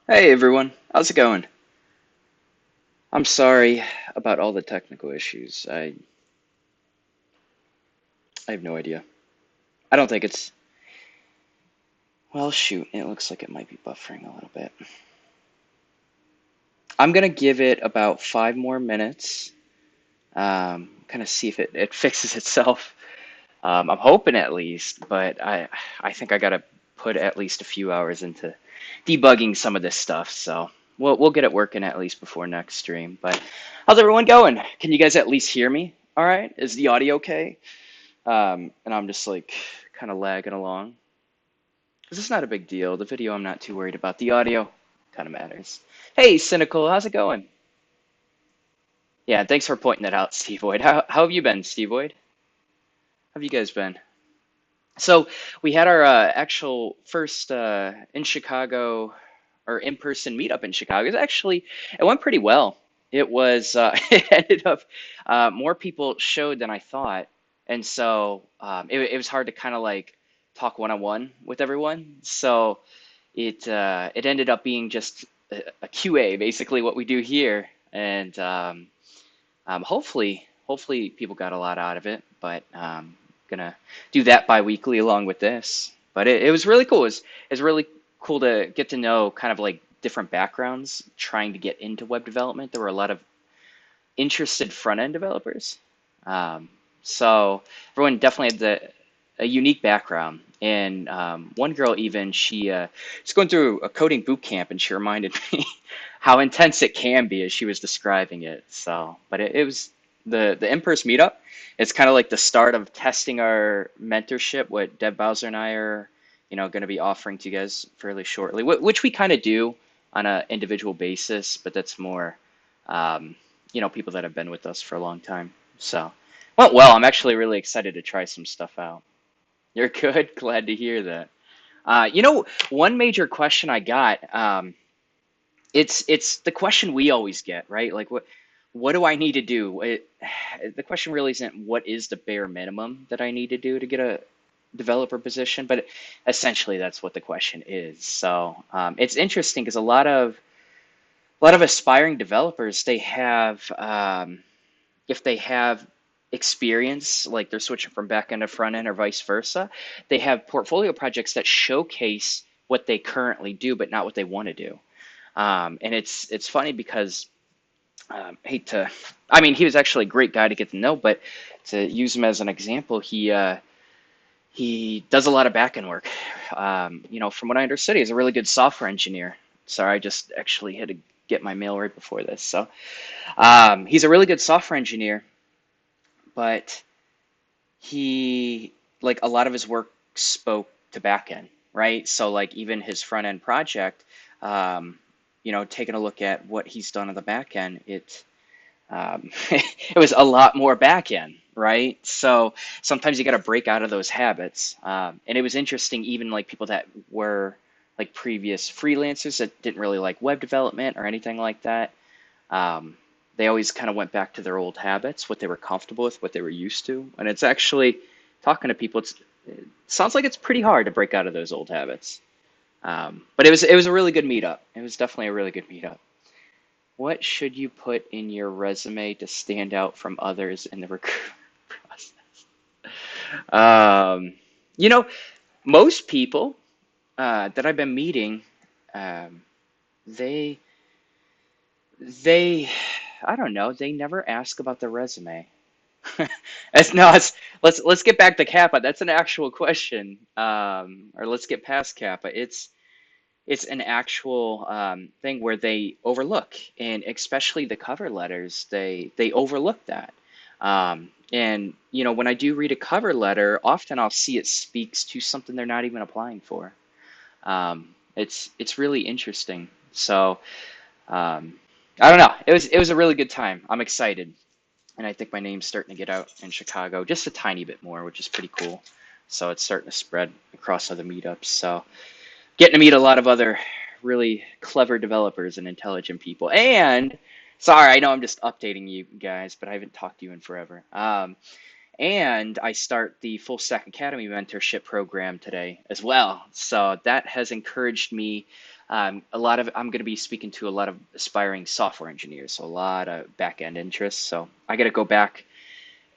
Hey everyone, how's it going? I'm sorry about all the technical issues. I have no idea. I don't think it's, well, shoot, it looks like it might be buffering a little bit. I'm gonna give it about 5 more minutes, kind of see if it fixes itself. I'm hoping at least, but I think I gotta put at least a few hours into debugging some of this stuff, so we'll get it working at least before next stream. But how's everyone going? Can you guys at least hear me? All right? Is the audio okay? And I'm just like kind of lagging along. Because it's not a big deal. The video I'm not too worried about. The audio kind of matters. Hey, Cynical, how's it going? Yeah, thanks for pointing that out, Steve Void. How have you been, Steve Void? How have you guys been? So we had our actual first in Chicago or in-person meetup in Chicago. It went pretty well. It was it ended up more people showed than I thought, and so it was hard to kind of like talk one-on-one with everyone. So it ended up being just a QA, basically what we do here, and hopefully people got a lot out of it, but gonna do that bi-weekly along with this. But it was really cool. It was really cool to get to know kind of like different backgrounds trying to get into web development. There were a lot of interested front-end developers. Um, so everyone definitely had a unique background. And one girl even, she's going through a coding boot camp, and she reminded me how intense it can be as she was describing it. So, but it was the in-person meetup. It's kind of like the start of testing our mentorship, what Deb Bowser and I are, going to be offering to you guys fairly shortly, which we kind of do on an individual basis, but that's more, um, people that have been with us for a long time. So, well, I'm actually really excited to try some stuff out. You're good. Glad to hear that. One major question I got, it's the question we always get, right? Like, what do I need to do? The question really isn't what is the bare minimum that I need to do to get a developer position, but essentially that's what the question is. So it's interesting because a lot of aspiring developers, they have if they have experience, like they're switching from back end to front end or vice versa, they have portfolio projects that showcase what they currently do, but not what they want to do. And it's funny because hate to, I mean, he was actually a great guy to get to know, but to use him as an example, he does a lot of back end work. From what I understood, he's a really good software engineer. Sorry, I just actually had to get my mail right before this. So he's a really good software engineer, but he like a lot of his work spoke to back end, right? So like even his front end project, taking a look at what he's done on the back end, it was a lot more back end, right? So sometimes you got to break out of those habits. And it was interesting, even like people that were like previous freelancers that didn't really like web development or anything like that. Um, they always kind of went back to their old habits, what they were comfortable with, what they were used to. And it's actually talking to people, it sounds like it's pretty hard to break out of those old habits. But it was a really good meetup. It was definitely a really good meetup. What should you put in your resume to stand out from others in the recruitment process? Um, you know, most people that I've been meeting, um, they they I don't know, they never ask about the resume. That's no, it's let's get back to Kappa. That's an actual question. Or let's get past Kappa. It's an actual thing where they overlook, and especially the cover letters, they overlook that. And when I do read a cover letter, often I'll see it speaks to something they're not even applying for. It's really interesting. So I don't know. It was a really good time. I'm excited, and I think my name's starting to get out in Chicago just a tiny bit more, which is pretty cool. So it's starting to spread across other meetups. So getting to meet a lot of other really clever developers and intelligent people. And sorry, I know I'm just updating you guys, but I haven't talked to you in forever. And I start the Full Stack Academy mentorship program today as well. So that has encouraged me. A lot of I'm going to be speaking to a lot of aspiring software engineers, so a lot of back end interests. So I got to go back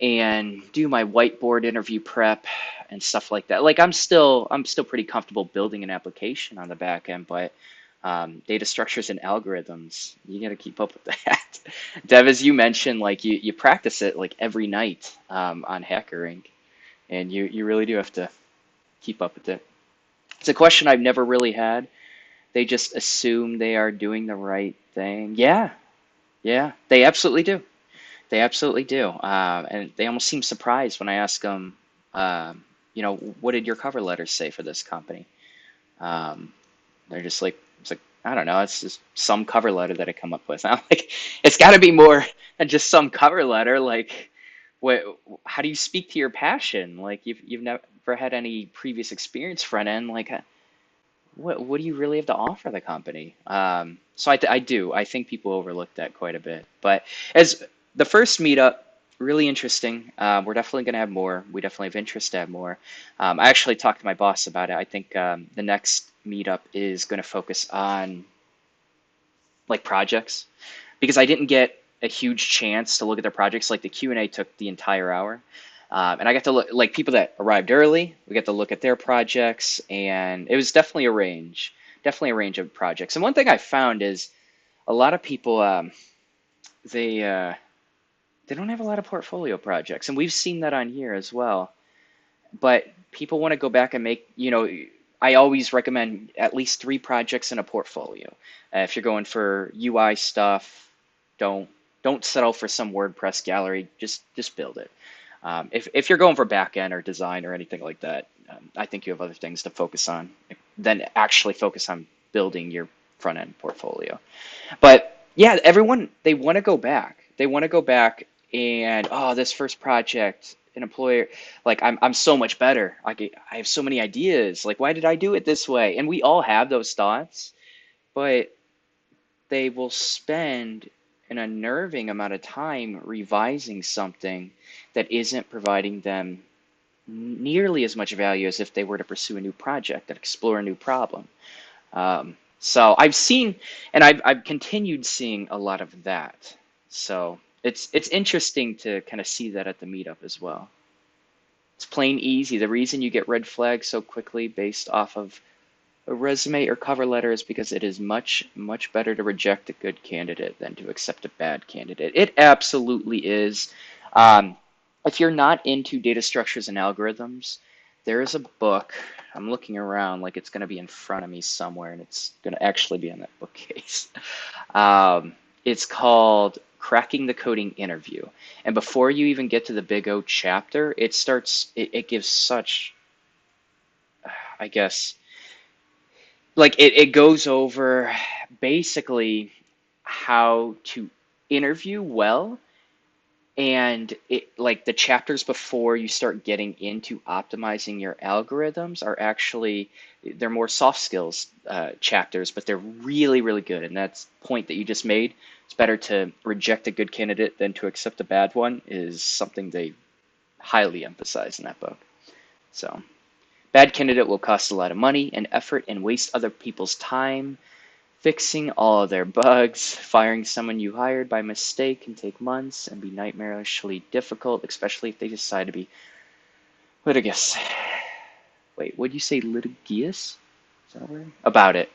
and do my whiteboard interview prep and stuff like that. Like I'm still pretty comfortable building an application on the back end, but data structures and algorithms, you got to keep up with that. Dev, as you mentioned, like you practice it like every night on HackerRank, and you really do have to keep up with it. It's a question I've never really had. They just assume they are doing the right thing. Yeah, yeah, they absolutely do. They absolutely do. And they almost seem surprised when I ask them, what did your cover letter say for this company? Um, they're just like, it's like, I don't know, it's just some cover letter that I come up with. I'm like, it's got to be more than just some cover letter. Like, what, how do you speak to your passion? Like, you've never had any previous experience front end. Like, what do you really have to offer the company? So I do. I think people overlook that quite a bit. But as the first meetup, really interesting. We're definitely going to have more. We definitely have interest to have more. I actually talked to my boss about it. I think the next meetup is going to focus on like projects because I didn't get a huge chance to look at their projects. Like the Q&A took the entire hour. And I got to look like people that arrived early. We got to look at their projects, and it was definitely a range of projects. And one thing I found is a lot of people they uh, they don't have a lot of portfolio projects, and we've seen that on here as well. But people want to go back and I always recommend at least 3 projects in a portfolio. If you're going for UI stuff, don't don't settle for some WordPress gallery. Just build it. If you're going for back end or design or anything like that, I think you have other things to focus on than actually focus on building your front end portfolio. But yeah, everyone they want to go back. They want to go back and this first project, an employer like I'm so much better. Like I have so many ideas. Like why did I do it this way? And we all have those thoughts, but they will spend an unnerving amount of time revising something that isn't providing them nearly as much value as if they were to pursue a new project and explore a new problem. So I've seen, and I've continued seeing a lot of that. So it's interesting to kind of see that at the meetup as well. It's plain easy. The reason you get red flags so quickly based off of a resume or cover letter is because it is much better to reject a good candidate than to accept a bad candidate. It absolutely is. Um, if you're not into data structures and algorithms, there is a book. I'm looking around like it's going to be in front of me somewhere, and it's going to actually be on that bookcase. It's called Cracking the Coding Interview. And before you even get to the big O chapter, it gives such, I guess, like it goes over basically how to interview well, and it like the chapters before you start getting into optimizing your algorithms are actually they're more soft skills chapters, but they're really good. And that's point that you just made. It's better to reject a good candidate than to accept a bad one is something they highly emphasize in that book. So bad candidate will cost a lot of money and effort and waste other people's time. Fixing all of their bugs, firing someone you hired by mistake can take months and be nightmarishly difficult, especially if they decide to be litigious. Wait, would you say litigious? Is that a word? About it.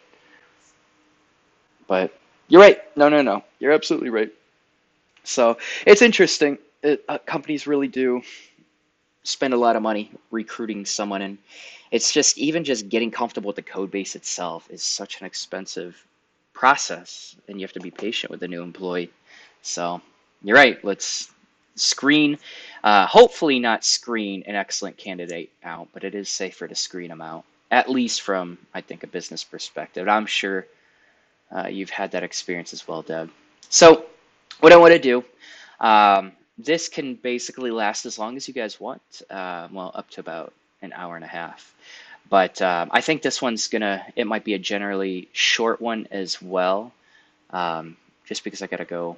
But you're right. No. You're absolutely right. So it's interesting. Companies really do spend a lot of money recruiting someone, and it's just even just getting comfortable with the code base itself is such an expensive process, and you have to be patient with the new employee. So you're right. Let's screen, hopefully not screen an excellent candidate out, but it is safer to screen them out, at least from, I think, a business perspective. I'm sure you've had that experience as well, Deb. So what I want to do, this can basically last as long as you guys want, well, up to about an hour and a half. But I think this one's it might be a generally short one as well, just because I got to go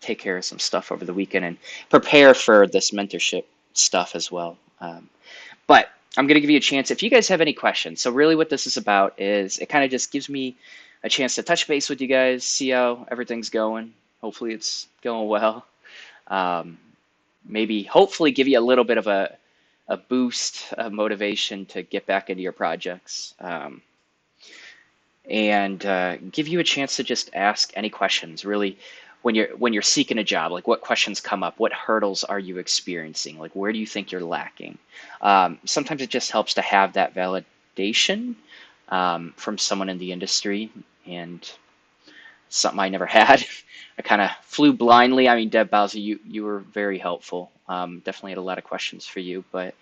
take care of some stuff over the weekend and prepare for this mentorship stuff as well. But I'm going to give you a chance if you guys have any questions. So really what this is about is it kind of just gives me a chance to touch base with you guys, see how everything's going. Hopefully it's going well. Um, Maybe hopefully give you a little bit of a boost of motivation to get back into your projects. And give you a chance to just ask any questions really when you're seeking a job, like what questions come up, what hurdles are you experiencing, like where do you think you're lacking. Sometimes it just helps to have that validation from someone in the industry, and something I never had. I kind of flew blindly. I mean, Deb Bowser, you were very helpful. Definitely had a lot of questions for you, but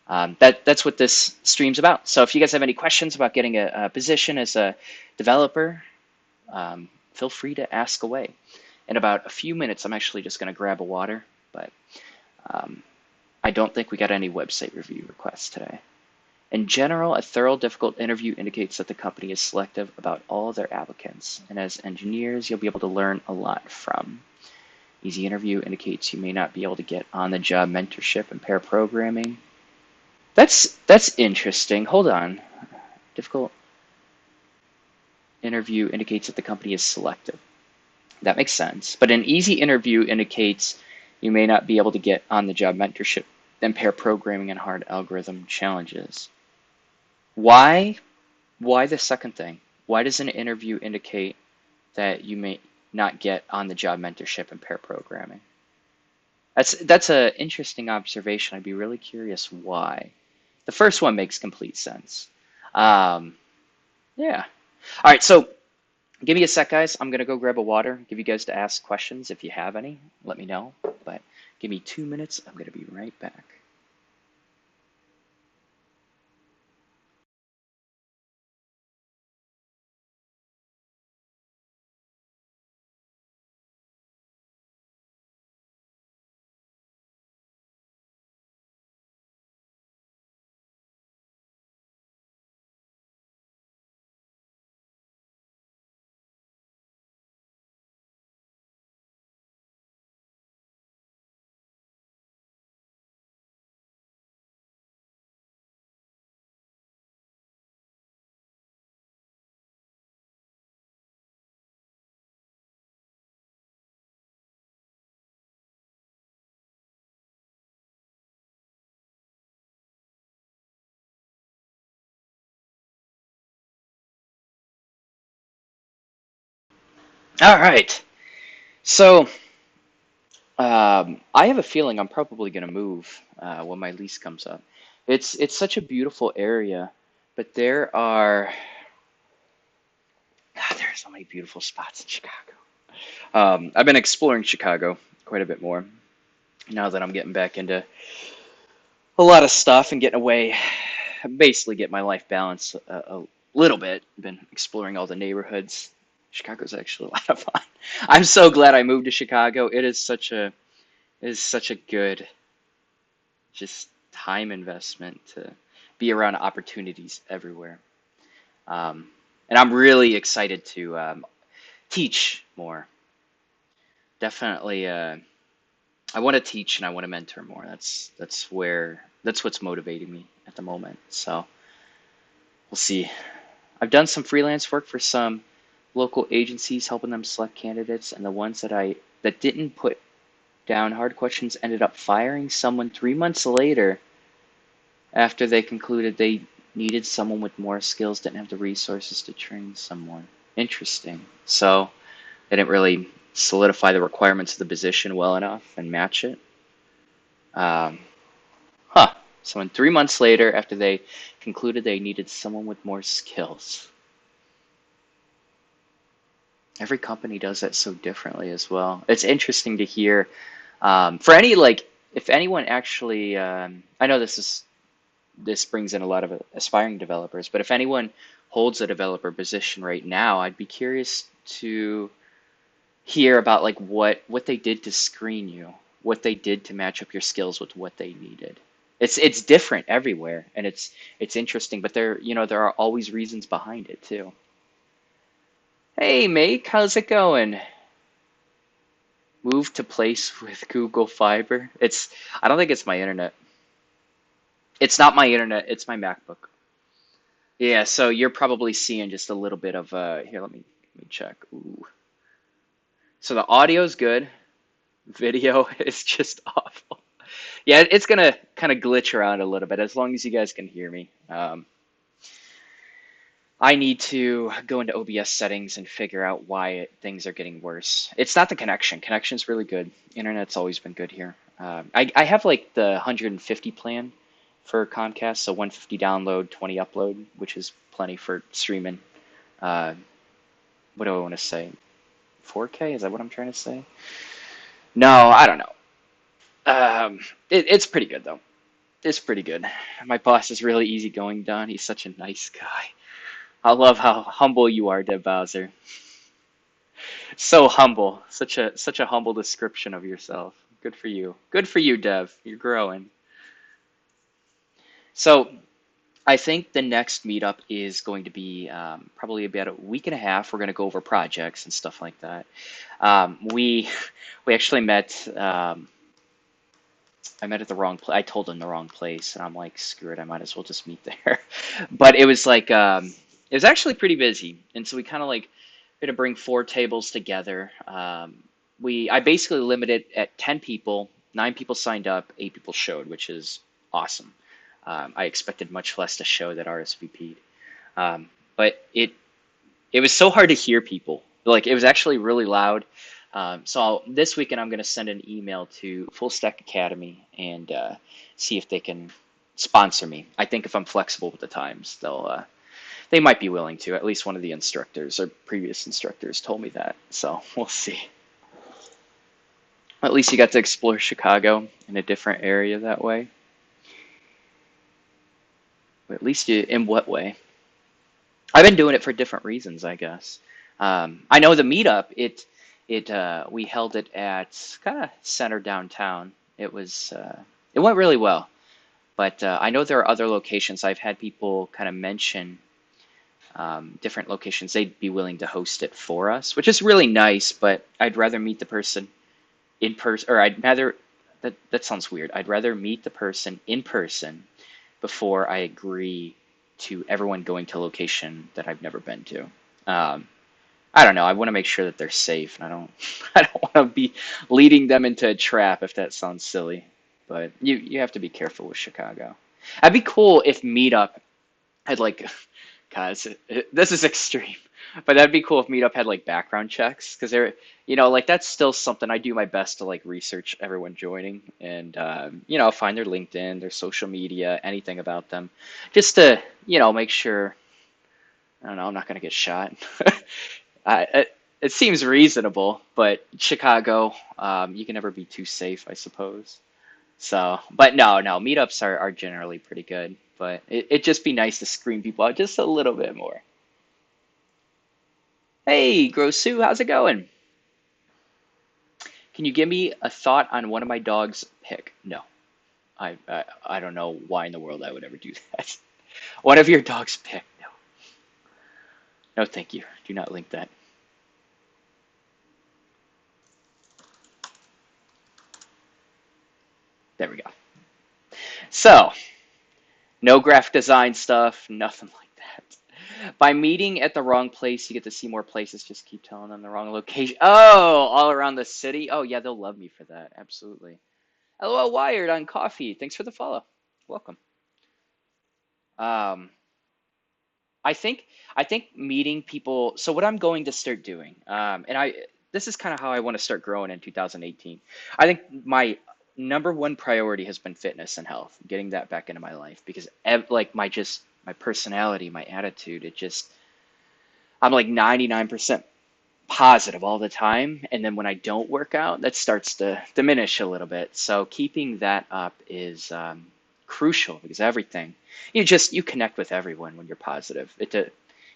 that's what this stream's about. So if you guys have any questions about getting a position as a developer, feel free to ask away. In about a few minutes, I'm actually just going to grab a water, but um, I don't think we got any website review requests today. In general, a thorough, difficult interview indicates that the company is selective about all their applicants, and as engineers, you'll be able to learn a lot from. Easy interview indicates you may not be able to get on-the-job mentorship and pair programming. That's interesting. Hold on. Difficult interview indicates that the company is selective. That makes sense. But an easy interview indicates you may not be able to get on-the-job mentorship and pair programming and hard algorithm challenges. Why? Why the second thing? Why does an interview indicate that you may not get on-the-job mentorship and pair programming? That's an interesting observation. I'd be really curious why. The first one makes complete sense. Um, yeah. All right, so give me a sec, guys. I'm going to go grab a water, give you guys to ask questions. If you have any, let me know. But give me 2 minutes. I'm going to be right back. All right. So I have a feeling I'm probably going to move when my lease comes up. It's such a beautiful area, but there are so many beautiful spots in Chicago. I've been exploring Chicago quite a bit more now that I'm getting back into a lot of stuff and getting away, basically get my life balanced a little bit. Been exploring all the neighborhoods. Chicago's actually a lot of fun. I'm so glad I moved to Chicago. It is such a good just time investment to be around opportunities everywhere. Um, and I'm really excited to teach more. Definitely, I want to teach and I want to mentor more. That's what's motivating me at the moment. So we'll see. I've done some freelance work for some local agencies, helping them select candidates, and the ones that didn't put down hard questions ended up firing someone 3 months later after they concluded they needed someone with more skills, didn't have the resources to train someone. Interesting. So they didn't really solidify the requirements of the position well enough and match it. Um, huh. So, 3 months later, after they concluded they needed someone with more skills. Every company does that so differently as well. It's interesting to hear. For any like, if anyone actually, I know this brings in a lot of aspiring developers, but if anyone holds a developer position right now, I'd be curious to hear about like what they did to screen you, what they did to match up your skills with what they needed. It's different everywhere, and it's interesting, but there are always reasons behind it too. Hey, Make, how's it going? Move to place with Google Fiber. I don't think it's my internet. It's not my internet, it's my MacBook. Yeah, so you're probably seeing just a little bit of here, let me check. Ooh. So the audio's good, video is just awful. Yeah, it's gonna kind of glitch around a little bit as long as you guys can hear me. I need to go into OBS settings and figure out why things are getting worse. It's not the connection. Connection's really good. Internet's always been good here. I have like the 150 plan for Comcast, so 150 download, 20 upload, which is plenty for streaming. Uh, what do I want to say? 4K? Is that what I'm trying to say? No, I don't know. It's pretty good though. It's pretty good. My boss is really easygoing, Don. He's such a nice guy. I love how humble you are, Deb Bowser. So humble. Such a humble description of yourself. Good for you. Good for you, Dev. You're growing. So I think the next meetup is going to be probably about a week and a half. We're going to go over projects and stuff like that. We we actually met. I met at the wrong place. I told him the wrong place, and I'm like, screw it. I might as well just meet there. But it was like it was actually pretty busy, and so we kind of like going to bring four tables together. We I basically limited at 10 people. 9 people signed up. 8 people showed, which is awesome. I expected much less to show that RSVP'd. But it was so hard to hear people. Like it was actually really loud. So this weekend I'm going to send an email to Full Stack Academy and see if they can sponsor me. I think if I'm flexible with the times, they might be willing to. At least one of the instructors or previous instructors told me that. So we'll see. At least you got to explore Chicago in a different area that way. At least you, in what way? I've been doing it for different reasons, I guess. I know the meetup. We held it at kind of center downtown. It went really well. But I know there are other locations. I've had people kind of mention different locations. They'd be willing to host it for us, which is really nice. But I'd rather meet the person in person, or I'd rather that sounds weird. I'd rather meet the person in person before I agree to everyone going to a location that I've never been to. Um, I don't know. I want to make sure that they're safe, and I don't I don't want to be leading them into a trap if that sounds silly. But you have to be careful with Chicago. That'd be cool if Meetup had like, God, this is extreme, but that'd be cool if Meetup had like background checks because they're, like that's still something I do my best to like research everyone joining and find their LinkedIn, their social media, anything about them, just to make sure. I don't know. I'm not gonna get shot. It seems reasonable, but Chicago, you can never be too safe, I suppose. So, but no, meetups are generally pretty good, but it'd just be nice to screen people out just a little bit more. Hey, Grosu, how's it going? Can you give me a thought on one of my dogs' pick? No, I don't know why in the world I would ever do that. One of your dogs' pick? No, no, thank you. Do not link that. There we go. So, no graphic design stuff, nothing like that. By meeting at the wrong place, you get to see more places. Just keep telling them the wrong location. Oh, all around the city. Oh, yeah, they'll love me for that. Absolutely. LOL Wired on coffee. Thanks for the follow. Welcome. Um, I think I think meeting people. So what I'm going to start doing, and this is kind of how I want to start growing in 2018. I think my number one priority has been fitness and health, getting that back into my life because like my personality, my attitude, I'm like 99% positive all the time, and then when I don't work out, that starts to diminish a little bit. So keeping that up is crucial because everything you connect with everyone when you're positive.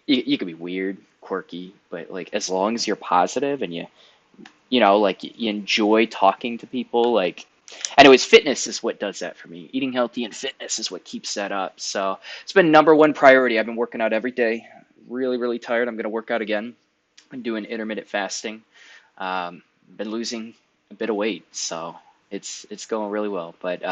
You can be weird, quirky, but like as long as you're positive and like you enjoy talking to people, like anyways, fitness is what does that for me. Eating healthy and fitness is what keeps that up. So it's been number one priority. I've been working out every day. Really, really tired. I'm gonna work out again. Been doing intermittent fasting. Been losing a bit of weight, so it's going really well. But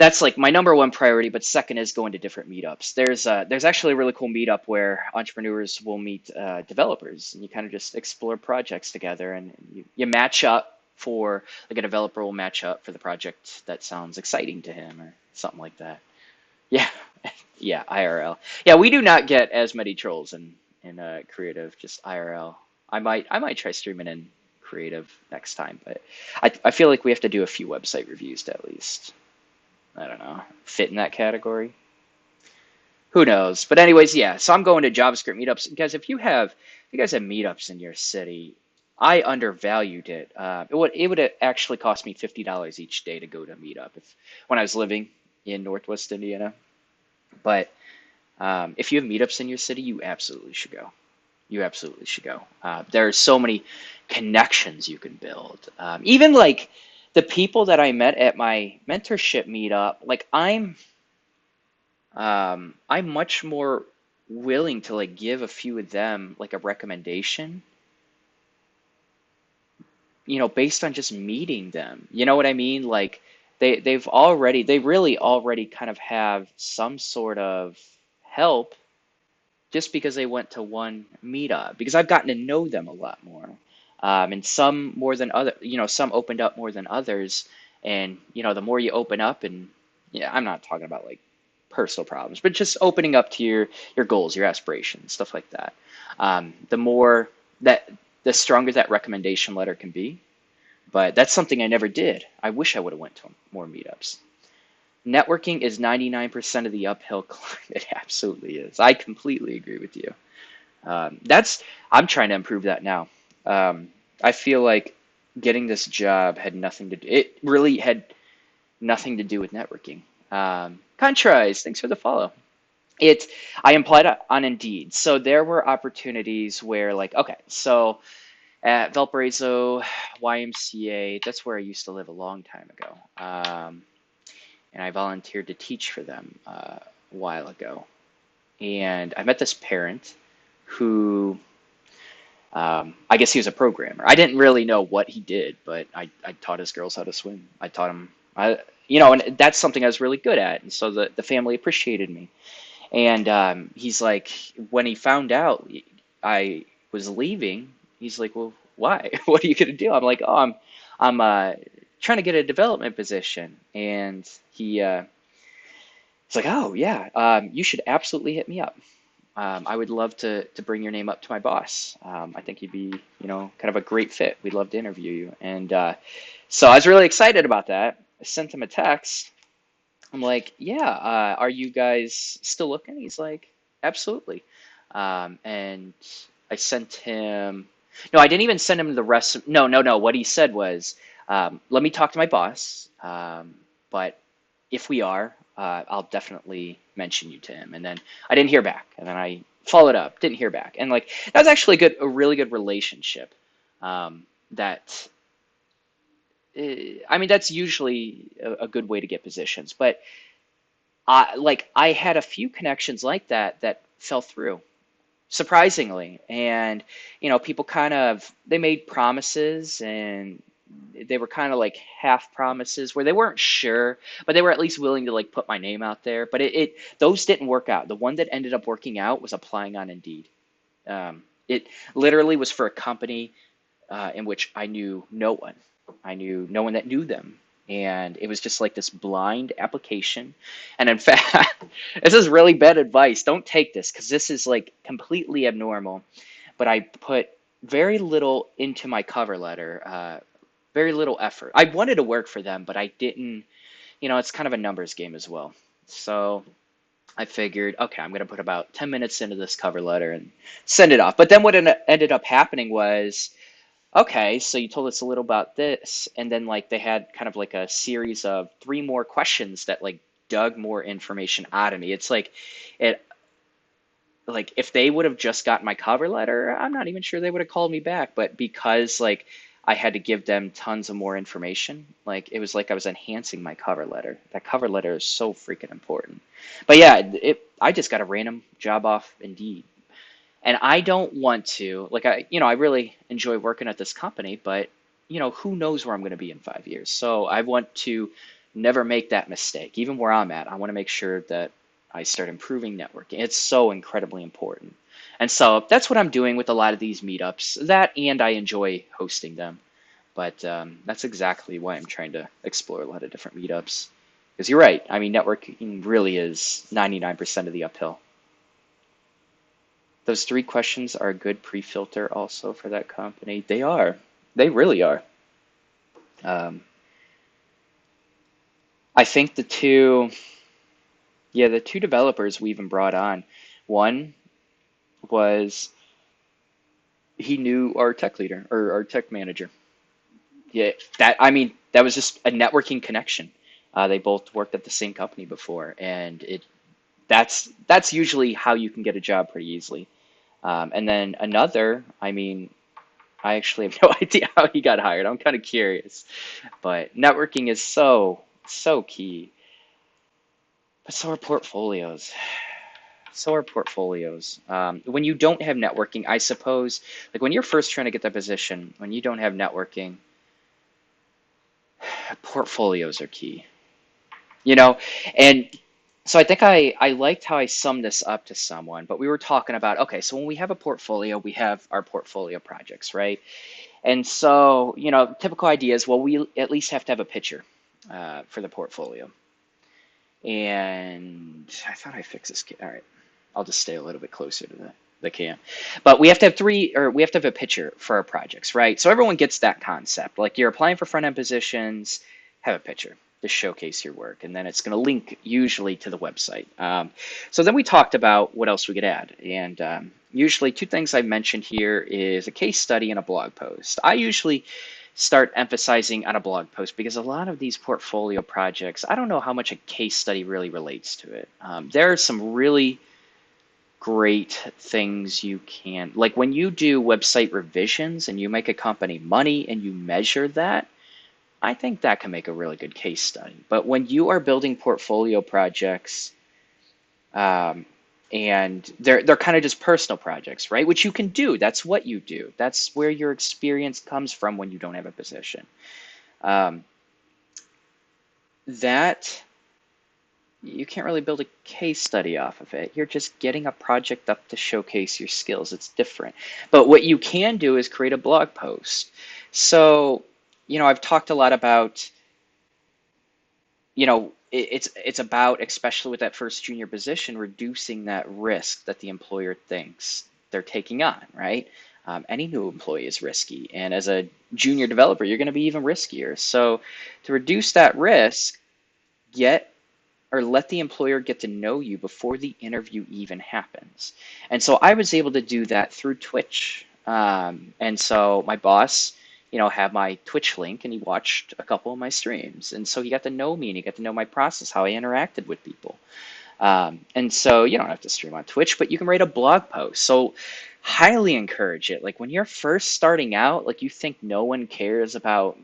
that's like my number one priority, but second is going to different meetups. There's actually a really cool meetup where entrepreneurs will meet developers, and you kind of just explore projects together, and you match up for like a developer will match up for the project that sounds exciting to him or something like that. Yeah, yeah, IRL. Yeah, we do not get as many trolls in creative, just IRL. I might try streaming in creative next time, but I feel like we have to do a few website reviews to at least, I don't know, fit in that category. Who knows? But anyways, yeah. So I'm going to JavaScript meetups, guys. If you guys have meetups in your city, I undervalued it. It would actually cost me $50 each day to go to a meetup if when I was living in Northwest Indiana. But if you have meetups in your city, you absolutely should go. You absolutely should go. There are so many connections you can build. Even like the people that I met at my mentorship meetup, like I'm much more willing to like give a few of them like a recommendation, based on just meeting them. You know what I mean? Like they really already kind of have some sort of help just because they went to one meetup, because I've gotten to know them a lot more. And some more than some opened up more than others. And, the more you open up and yeah, I'm not talking about like personal problems, but just opening up to your goals, your aspirations, stuff like that. The more that, the stronger that recommendation letter can be. But that's something I never did. I wish I would have went to more meetups. Networking is 99% of the uphill climb. It absolutely is. I completely agree with you. That's I'm trying to improve that now. I feel like getting this job had nothing to do. It really had nothing to do with networking. Contrast, thanks for the follow. It I applied on Indeed, so there were opportunities where like okay, so at Valparaiso YMCA, that's where I used to live a long time ago. And I volunteered to teach for them a while ago. And I met this parent who, I guess he was a programmer. I didn't really know what he did, but I taught his girls how to swim. I taught them, and that's something I was really good at. And so the family appreciated me. And he's like, when he found out I was leaving, he's like, well, why? What are you gonna do? I'm like, oh, I'm trying to get a development position. And he's like, oh yeah, you should absolutely hit me up. I would love to bring your name up to my boss. I think you'd be, kind of a great fit. We'd love to interview you. And so I was really excited about that. I sent him a text. I'm like, yeah, are you guys still looking? He's like, absolutely. And I sent him, no, I didn't even send him the rest. No, no, no. What he said was, let me talk to my boss. But if we are, I'll definitely mention you to him. And then I didn't hear back. And then I followed up, didn't hear back. And like, that was actually a really good relationship. That I mean, that's usually a good way to get positions, but I had a few connections like that fell through surprisingly, and people kind of they made promises and they were kind of like half promises where they weren't sure, but they were at least willing to like put my name out there. But it those didn't work out. The one that ended up working out was applying on Indeed. It literally was for a company in which I knew no one. I knew no one that knew them. And it was just like this blind application. And in fact, this is really bad advice. Don't take this because this is like completely abnormal. But I put very little into my cover letter, very little effort. I wanted to work for them, but I didn't, it's kind of a numbers game as well. So I figured, okay, I'm going to put about 10 minutes into this cover letter and send it off. But then what ended up happening was, okay, so you told us a little about this, and then like they had kind of like a series of three more questions that like dug more information out of me. It's like it like if they would have just gotten my cover letter, I'm not even sure they would have called me back. But because like I had to give them tons of more information, like it was like I was enhancing my cover letter. That cover letter is so freaking important. But yeah, I just got a random job off Indeed. And I don't want to, like, I really enjoy working at this company, but, who knows where I'm going to be in 5 years. So I want to never make that mistake. Even where I'm at, I want to make sure that I start improving networking. It's so incredibly important. And so that's what I'm doing with a lot of these meetups. That and I enjoy hosting them. But that's exactly why I'm trying to explore a lot of different meetups. Because you're right. I mean, networking really is 99% of the uphill. Those three questions are a good pre-filter also for that company. They are. They really are. Um, I think the two developers we even brought on, one was he knew our tech leader or our tech manager. Yeah, I mean, that was just a networking connection. They both worked at the same company before, and that's usually how you can get a job pretty easily. And then another, I mean, I actually have no idea how he got hired. I'm kind of curious, but networking is so key. But so are portfolios. So are portfolios. When you don't have networking, I suppose, like when you're first trying to get that position, when you don't have networking, portfolios are key. You know, and so I think I liked how I summed this up to someone, but we were talking about, okay, so when we have a portfolio, we have our portfolio projects, right? And so, typical ideas, well, we at least have to have a picture for the portfolio. And I thought I fixed this. All right, I'll just stay a little bit closer to the cam. But we have to have we have to have a picture for our projects, right? So everyone gets that concept. Like you're applying for front end positions, have a picture to showcase your work, and then it's going to link usually to the website. So then we talked about what else we could add, and usually two things I mentioned here is a case study and a blog post. I usually start emphasizing on a blog post because a lot of these portfolio projects, I don't know how much a case study really relates to it. There are some really great things you can, like when you do website revisions and you make a company money and you measure that, I think that can make a really good case study. But when you are building portfolio projects, um, and they're kind of just personal projects, right? Which you can do. That's what you do. That's where your experience comes from when you don't have a position. Um, that you can't really build a case study off of it. You're just getting a project up to showcase your skills. It's different. But what you can do is create a blog post. So, I've talked a lot about, it's about, especially with that first junior position, reducing that risk that the employer thinks they're taking on, right? Any new employee is risky, and as a junior developer, you're going to be even riskier. So, to reduce that risk, get or let the employer get to know you before the interview even happens. And so I was able to do that through Twitch. And so my boss, had my Twitch link and he watched a couple of my streams. And so he got to know me and he got to know my process, how I interacted with people. And so you don't have to stream on Twitch, but you can write a blog post. So highly encourage it. Like when you're first starting out, like you think no one cares about,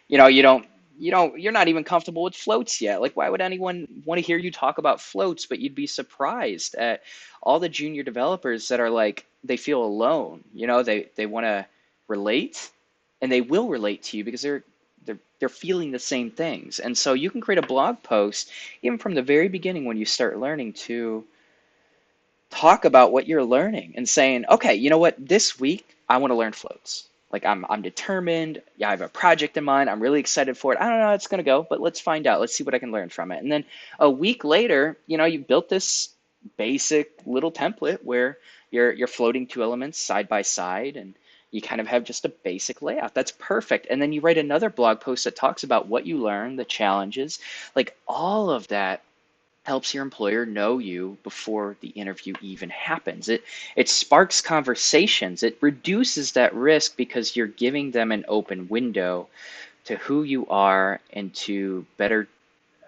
you know, you don't, you're not even comfortable with floats yet. Like, why would anyone want to hear you talk about floats? But you'd be surprised at all the junior developers that are like, they feel alone. They want to relate, and they will relate to you because they're feeling the same things. And so you can create a blog post even from the very beginning when you start learning to talk about what you're learning and saying, okay, you know what, this week I want to learn floats. Like I'm determined. Yeah, I have a project in mind. I'm really excited for it. I don't know how it's gonna go, but let's find out. Let's see what I can learn from it. And then a week later, you built this basic little template where you're floating two elements side by side, and you kind of have just a basic layout. That's perfect. And then you write another blog post that talks about what you learned, the challenges, like all of that helps your employer know you before the interview even happens. It sparks conversations. It reduces that risk because you're giving them an open window to who you are and to better,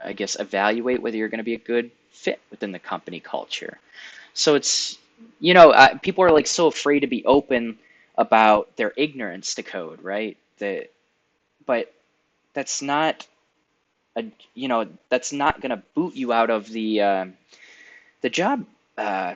I guess, evaluate whether you're going to be a good fit within the company culture. So it's, people are like so afraid to be open about their ignorance to code, right? But that's not a, that's not going to boot you out of the job, uh,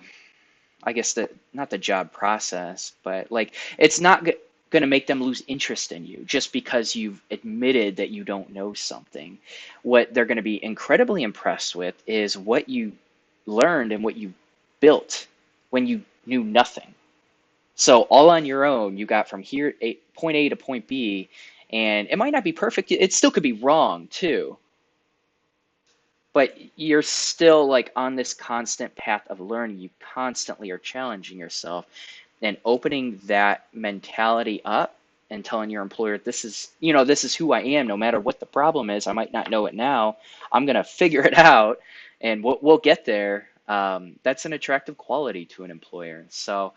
I guess, the not the job process, but like it's not good. going to make them lose interest in you just because you've admitted that you don't know something. What they're going to be incredibly impressed with is what you learned and what you built when you knew nothing. So all on your own, you got from here, point A to point B, and it might not be perfect. It still could be wrong too, but you're still like on this constant path of learning. You constantly are challenging yourself and opening that mentality up and telling your employer, this is, this is who I am. No matter what the problem is, I might not know it now. I'm going to figure it out and we'll get there. That's an attractive quality to an employer. So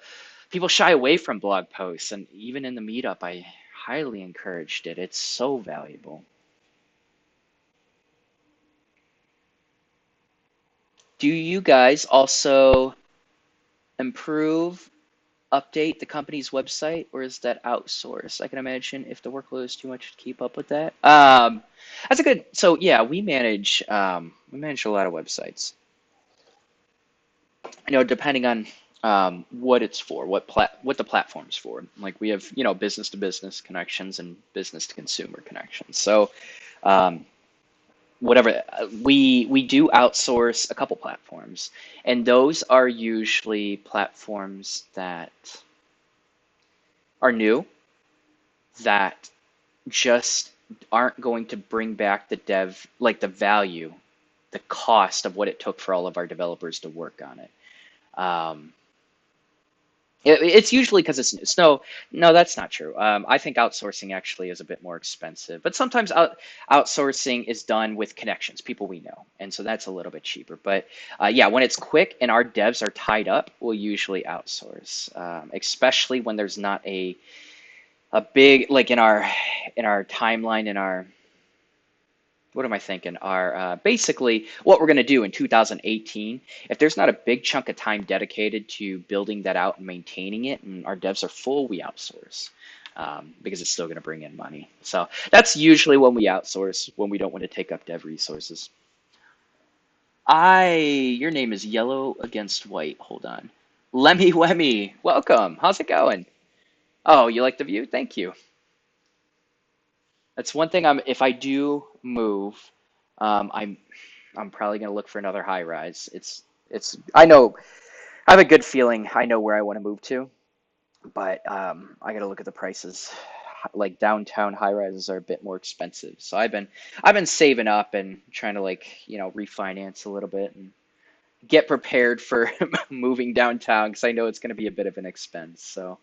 people shy away from blog posts, and even in the meetup, I highly encouraged it. It's so valuable. Do you guys also improve, update the company's website, or is that outsourced? I can imagine if the workload is too much to keep up with that. That's a good. So yeah, we manage a lot of websites. Depending on what it's for, what the platform's for. Like we have business to business connections and business to consumer connections. So um, whatever we do outsource a couple platforms, and those are usually platforms that are new, that just aren't going to bring back the dev, like the value, the cost of what it took for all of our developers to work on it. Um, it's usually because it's new. So no, that's not true. I think outsourcing actually is a bit more expensive, but sometimes outsourcing is done with connections, people we know, and so that's a little bit cheaper. But yeah, when it's quick and our devs are tied up, we'll usually outsource, especially when there's not a big, like in our timeline, in our, what am I thinking? Our basically what we're going to do in 2018. If there's not a big chunk of time dedicated to building that out and maintaining it, and our devs are full, we outsource, because it's still going to bring in money. So that's usually when we outsource, when we don't want to take up dev resources. Your name is Yellow Against White. Hold on. Lemmy Wemmy, welcome. How's it going? Oh, you like the view? Thank you. That's one thing. If I do move, I'm probably gonna look for another high rise. It's I know, I have a good feeling I know where I want to move to, but I gotta look at the prices. Like downtown high rises are a bit more expensive, so I've been saving up and trying to like refinance a little bit and get prepared for moving downtown because I know it's gonna be a bit of an expense. So,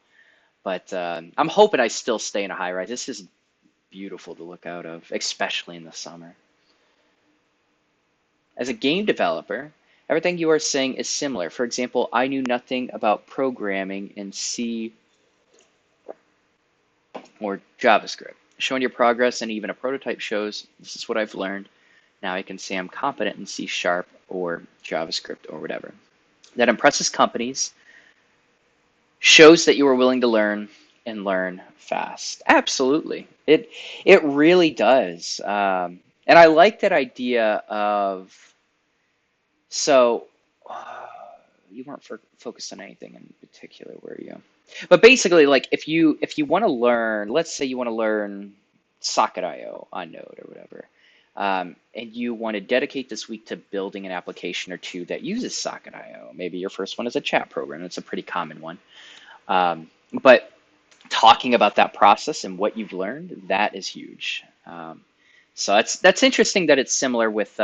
but I'm hoping I still stay in a high rise. This is beautiful to look out of, especially in the summer. As a game developer, everything you are saying is similar. For example, I knew nothing about programming in C or JavaScript. Showing your progress and even a prototype shows this is what I've learned. Now I can say I'm competent in C Sharp or JavaScript or whatever. That impresses companies, shows that you are willing to learn and learn fast. Absolutely. It really does. And I like that idea of, so you weren't focused on anything in particular, were you? But basically, like if you want to learn, let's say you want to learn Socket.io on Node or whatever, and you want to dedicate this week to building an application or two that uses Socket.io. Maybe your first one is a chat program. It's a pretty common one. But talking about that process and what you've learned, that is huge. So that's interesting that it's similar with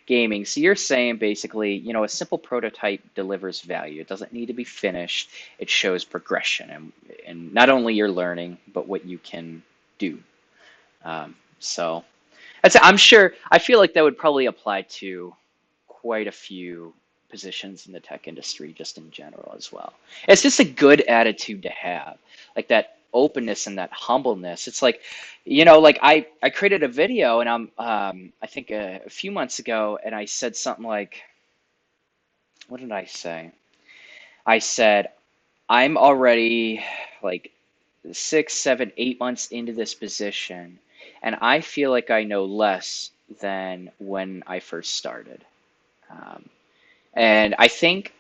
gaming. So you're saying basically, a simple prototype delivers value. It doesn't need to be finished. It shows progression and not only your learning, but what you can do. So I'm sure, I feel like that would probably apply to quite a few positions in the tech industry just in general as well. It's just a good attitude to have, like that openness and that humbleness. It's like, like I created a video and I think a few months ago, and I said something like, what did I say? I said, I'm already like 6, 7, 8 months into this position, and I feel like I know less than when I first started. Um, and I think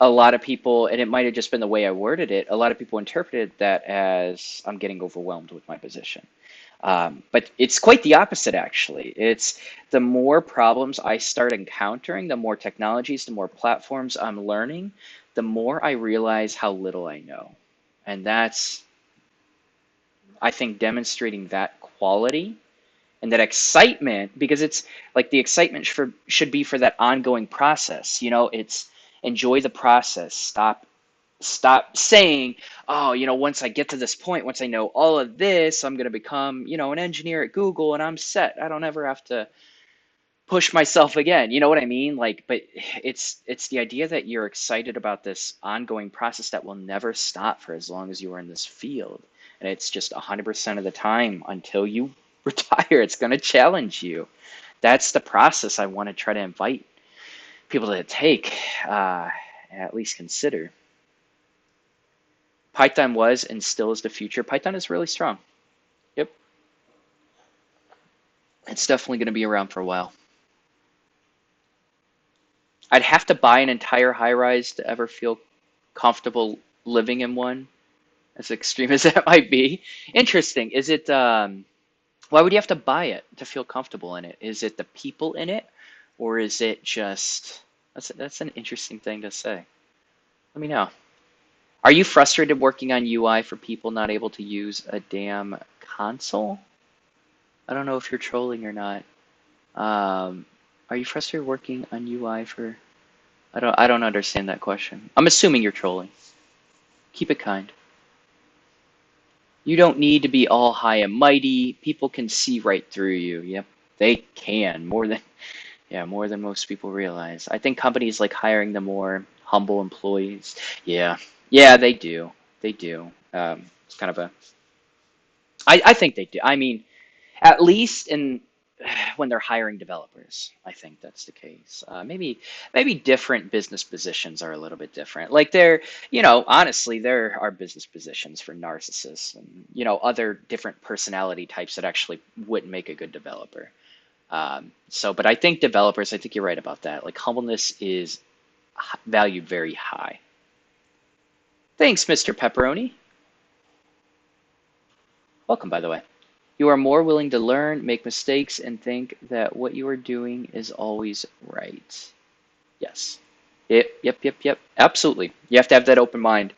a lot of people, and it might have just been the way I worded it, a lot of people interpreted that as I'm getting overwhelmed with my position. But it's quite the opposite, actually. It's the more problems I start encountering, the more technologies, the more platforms I'm learning, the more I realize how little I know. And that's, I think, demonstrating that quality and that excitement, because it's like the excitement should be for that ongoing process. It's enjoy the process. Stop saying, oh, once I get to this point, once I know all of this, I'm going to become, an engineer at Google and I'm set. I don't ever have to push myself again. You know what I mean? Like, but it's the idea that you're excited about this ongoing process that will never stop for as long as you are in this field. And it's just 100% of the time until you retire. It's going to challenge you. That's the process I want to try to invite people to take, at least consider. Python was and still is the future. Python is really strong. Yep. It's definitely going to be around for a while. I'd have to buy an entire high rise to ever feel comfortable living in one, as extreme as that might be. Interesting. Is it, why would you have to buy it to feel comfortable in it? Is it the people in it, or is it just, that's an interesting thing to say. Let me know. Are you frustrated working on UI for people not able to use a damn console? I don't know if you're trolling or not. Um, are you frustrated working on UI for? I don't understand that question. I'm assuming you're trolling. Keep it kind. You don't need to be all high and mighty. People can see right through you. Yep, they can more than most people realize. I think companies like hiring the more humble employees. Yeah, yeah, they do. They do. It's kind of a. I think they do. I mean, at least in when they're hiring developers, I think that's the case. Maybe different business positions are a little bit different. Like honestly, there are business positions for narcissists and other different personality types that actually wouldn't make a good developer. But I think developers, I think you're right about that. Like humbleness is valued very high. Thanks, Mr. Pepperoni. Welcome, by the way. You are more willing to learn, make mistakes, and think that what you are doing is always right. Yes. Yep. Absolutely. You have to have that open mind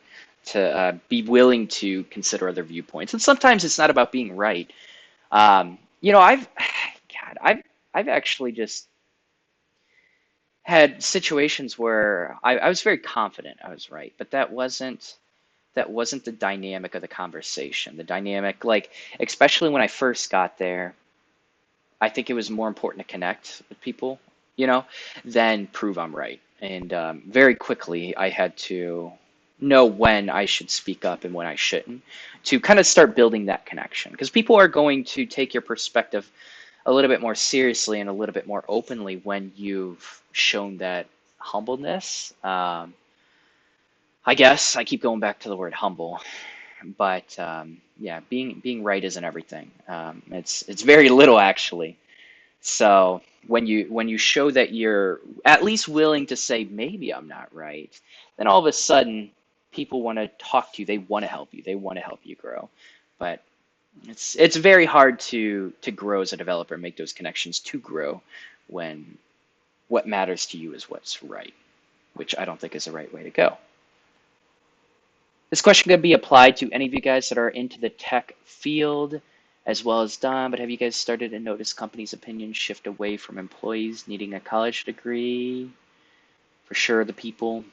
to be willing to consider other viewpoints. And sometimes it's not about being right. I've actually just had situations where I was very confident I was right, but that wasn't the dynamic of the conversation. The dynamic, like, especially when I first got there, I think it was more important to connect with people, than prove I'm right. And very quickly, I had to know when I should speak up and when I shouldn't to kind of start building that connection. Because people are going to take your perspective a little bit more seriously and a little bit more openly when you've shown that humbleness. I guess I keep going back to the word humble, but yeah, being right isn't everything. It's very little actually. So when you show that you're at least willing to say maybe I'm not right, then all of a sudden people want to talk to you. They want to help you. They want to help you grow. But it's very hard to grow as a developer and make those connections to grow when what matters to you is what's right, which I don't think is the right way to go. This question could be applied to any of you guys that are into the tech field as well as Don, but have you guys started to notice companies' opinions shift away from employees needing a college degree? For sure, the people.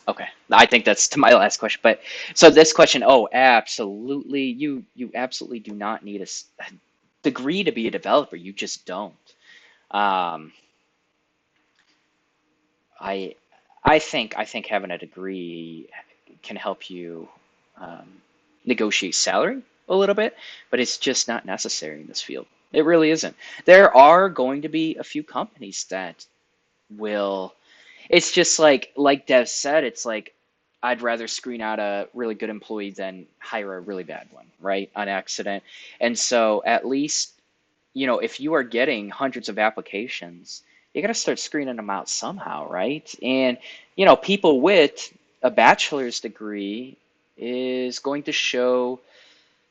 Okay, I think that's to my last question. But so this question, oh, absolutely, you absolutely do not need a degree to be a developer. You just don't. Um, I I think having a degree can help you um, negotiate salary a little bit, but it's just not necessary in this field. It really isn't. There are going to be a few companies that will. It's just like Dev said. It's like I'd rather screen out a really good employee than hire a really bad one, right? On accident. And so at least if you are getting hundreds of applications you got to start screening them out somehow, right? And, people with a bachelor's degree is going to show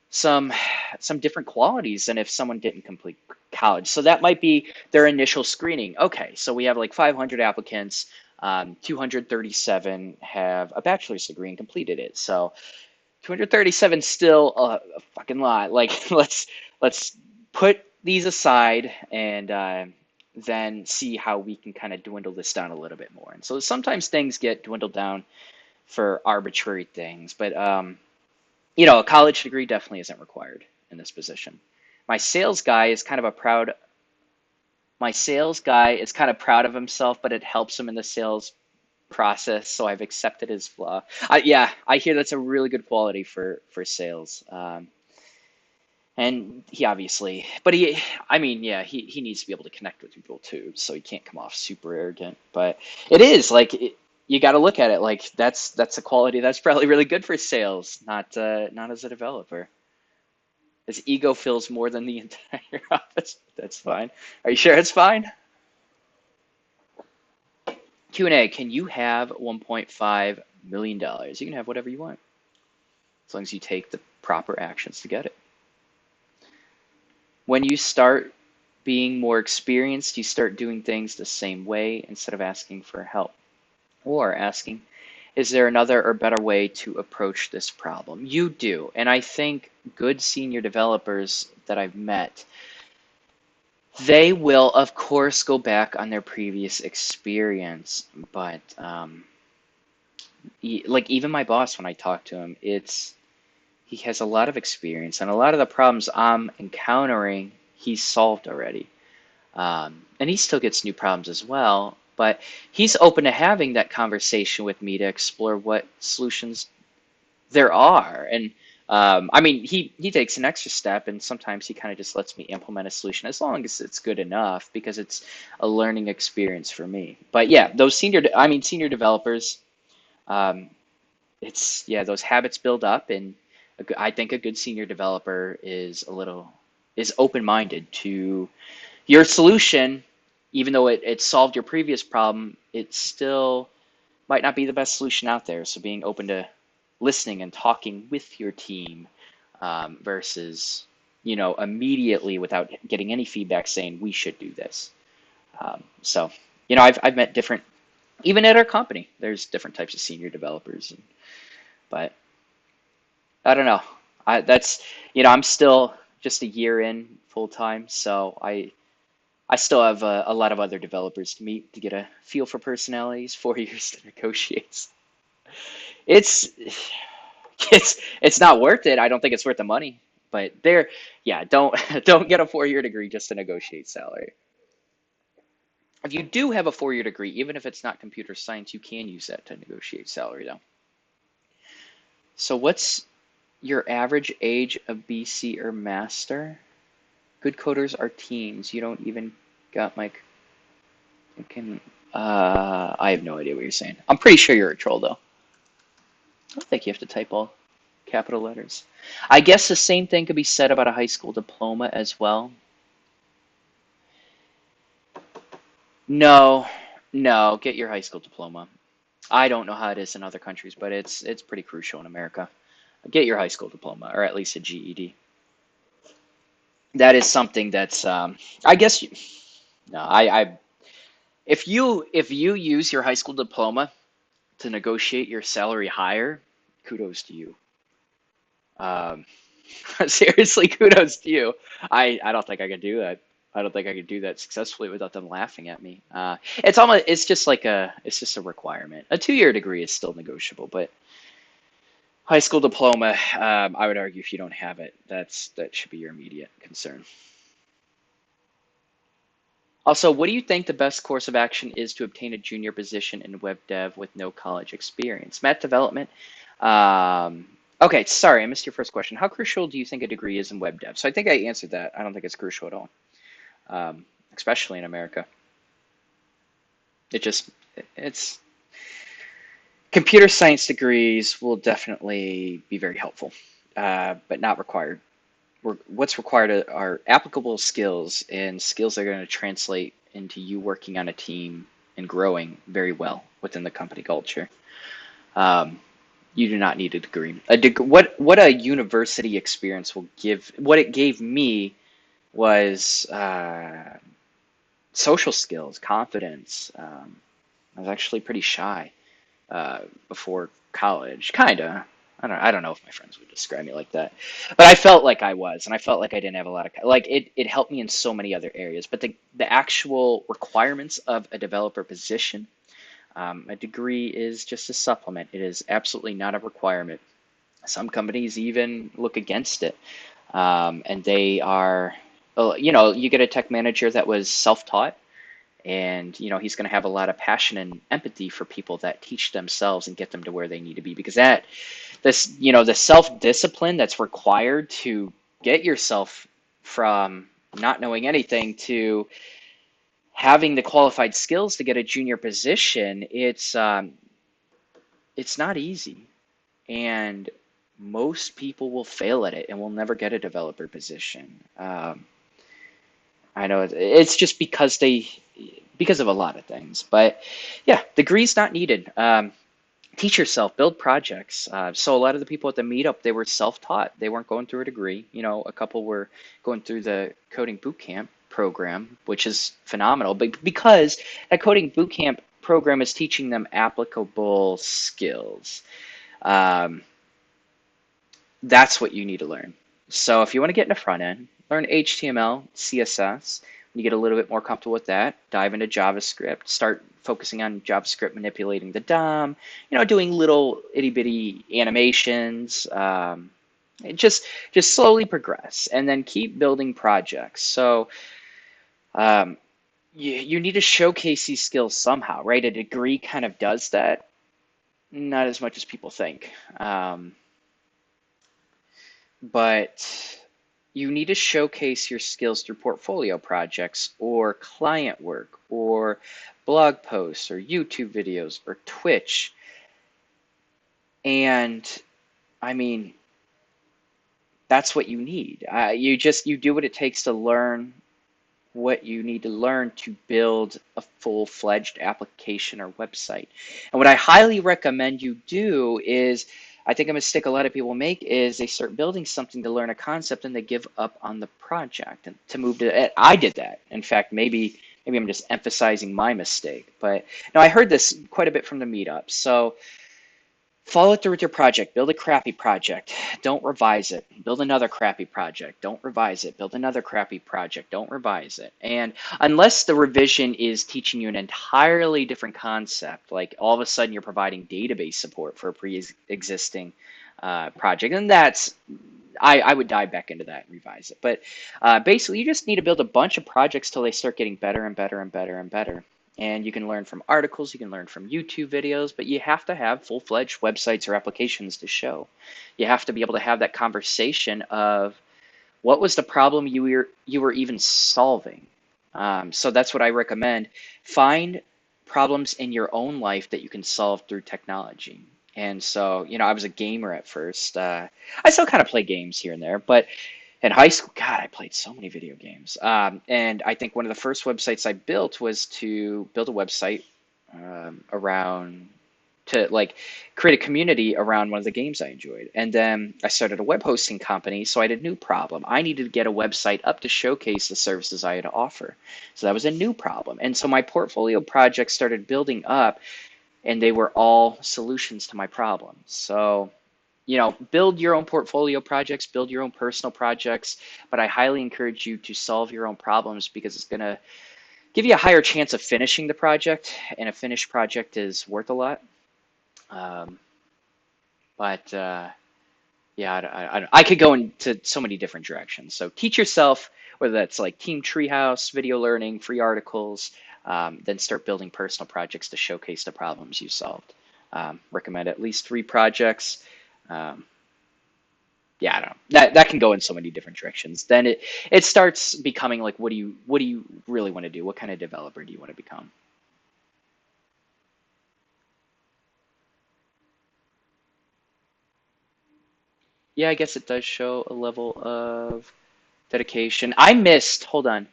some some different qualities than if someone didn't complete college. So that might be their initial screening. Okay, so we have like 500 applicants. 237 have a bachelor's degree and completed it. So 237 still a fucking lot. Like let's put these aside and then see how we can kind of dwindle this down a little bit more. And so sometimes things get dwindled down for arbitrary things, but a college degree definitely isn't required in this position. My sales guy is kind of a proud. My sales guy is kind of proud of himself, but it helps him in the sales process, so I've accepted his flaw. Yeah, I hear that's a really good quality for sales. And he obviously, but I mean, yeah, he needs to be able to connect with people too, so he can't come off super arrogant. But it is like you got to look at it like that's a quality that's probably really good for sales, not as a developer. His ego fills more than the entire office. That's fine. Are you sure it's fine? Q&A, can you have $1.5 million? You can have whatever you want, as long as you take the proper actions to get it. When you start being more experienced, you start doing things the same way instead of asking for help or asking, is there another or better way to approach this problem? You do. And I think good senior developers that I've met, they will, of course, go back on their previous experience, but like even my boss, when I talk to him, he has a lot of experience, and a lot of the problems I'm encountering, he's solved already. And he still gets new problems as well, but he's open to having that conversation with me to explore what solutions there are. And I mean, he takes an extra step, and sometimes he kind of just lets me implement a solution as long as it's good enough because it's a learning experience for me. But yeah, senior developers, um, it's yeah, those habits build up, and I think a good senior developer is open-minded to your solution, even though it solved your previous problem. It still might not be the best solution out there. So being open to listening and talking with your team versus immediately without getting any feedback saying we should do this. So I've met different, even at our company, there's different types of senior developers, but I don't know. That's I'm still just a year in full time, so I still have a lot of other developers to meet to get a feel for personalities. 4 years to negotiate. It's it's not worth it. I don't think it's worth the money. But yeah, don't don't get a 4 year degree just to negotiate salary. If you do have a 4 year degree, even if it's not computer science, you can use that to negotiate salary though. So what's your average age of BC or master? Good coders are teens. You don't even got my can. I have no idea what you're saying. I'm pretty sure you're a troll though. I don't think you have to type all capital letters. I guess the same thing could be said about a high school diploma as well. No, no, get your high school diploma. I don't know how it is in other countries, but it's pretty crucial in America. Get your high school diploma, or at least a GED. That is something that's I guess no, if you use your high school diploma to negotiate your salary higher, kudos to you. Um, seriously, kudos to you. I don't think I could do that. I don't think I could do that successfully without them laughing at me. It's just like it's just a requirement. A 2 year degree is still negotiable, but high school diploma, I would argue if you don't have it, that should be your immediate concern. Also, what do you think the best course of action is to obtain a junior position in web dev with no college experience? Math development. Um, okay, sorry, I missed your first question. How crucial do you think a degree is in web dev? So I think I answered that. I don't think it's crucial at all, especially in America. It just, it's computer science degrees will definitely be very helpful, but not required. What's required are applicable skills and skills that are going to translate into you working on a team and growing very well within the company culture. Um, you do not need a degree. What a university experience will give, what it gave me was social skills, confidence. I was actually pretty shy before college, kinda. I don't know if my friends would describe me like that, but I felt like I was, and I felt like I didn't have a lot of like it helped me in so many other areas. But the actual requirements of a developer position, a degree is just a supplement. It is absolutely not a requirement. Some companies even look against it, and they are, you get a tech manager that was self-taught, and he's going to have a lot of passion and empathy for people that teach themselves and get them to where they need to be, because the self-discipline that's required to get yourself from not knowing anything to having the qualified skills to get a junior position, it's not easy, and most people will fail at it and will never get a developer position. I know it's just because of a lot of things, but yeah, degrees not needed. Teach yourself, build projects. So a lot of the people at the meetup, they were self-taught. They weren't going through a degree. A couple were going through the coding bootcamp program, which is phenomenal. But because that coding bootcamp program is teaching them applicable skills, um, that's what you need to learn. So if you want to get in the front end, learn HTML, CSS. When you get a little bit more comfortable with that, dive into JavaScript, start focusing on JavaScript, manipulating the DOM, doing little itty bitty animations. Just slowly progress, and then keep building projects. So um, you need to showcase these skills somehow, right? A degree kind of does that, not as much as people think. But you need to showcase your skills through portfolio projects or client work or blog posts or YouTube videos or Twitch. And I mean, that's what you need. You do what it takes to learn what you need to learn to build a full-fledged application or website. And what I highly recommend you do is, I think a mistake a lot of people make is they start building something to learn a concept and they give up on the project and to move to it. I did that. In fact, maybe I'm just emphasizing my mistake. But no, I heard this quite a bit from the meetup. So follow through with your project. Build a crappy project. Don't revise it. Build another crappy project. Don't revise it. Build another crappy project. Don't revise it. And unless the revision is teaching you an entirely different concept, like all of a sudden you're providing database support for a pre-existing project, and I would dive back into that and revise it. But basically, you just need to build a bunch of projects till they start getting better and better and better and better. And you can learn from articles, you can learn from YouTube videos, but you have to have full-fledged websites or applications to show. You have to be able to have that conversation of what was the problem you were even solving. So that's what I recommend. Find problems in your own life that you can solve through technology. And so, I was a gamer at first. I still kind of play games here and there, but in high school, God, I played so many video games. And I think one of the first websites I built was to build a website around to like create a community around one of the games I enjoyed. And then I started a web hosting company, so I had a new problem. I needed to get a website up to showcase the services I had to offer. So that was a new problem. And so my portfolio projects started building up, and they were all solutions to my problems. So build your own portfolio projects, build your own personal projects, but I highly encourage you to solve your own problems, because it's going to give you a higher chance of finishing the project, and a finished project is worth a lot. Um, but yeah, I could go into so many different directions. So teach yourself, whether that's like Team Treehouse, video learning, free articles, then start building personal projects to showcase the problems you solved. Recommend at least 3 projects. Um, yeah, I don't know. That can go in so many different directions. Then it starts becoming like, what do you really want to do? What kind of developer do you want to become? Yeah, I guess it does show a level of dedication. Hold on.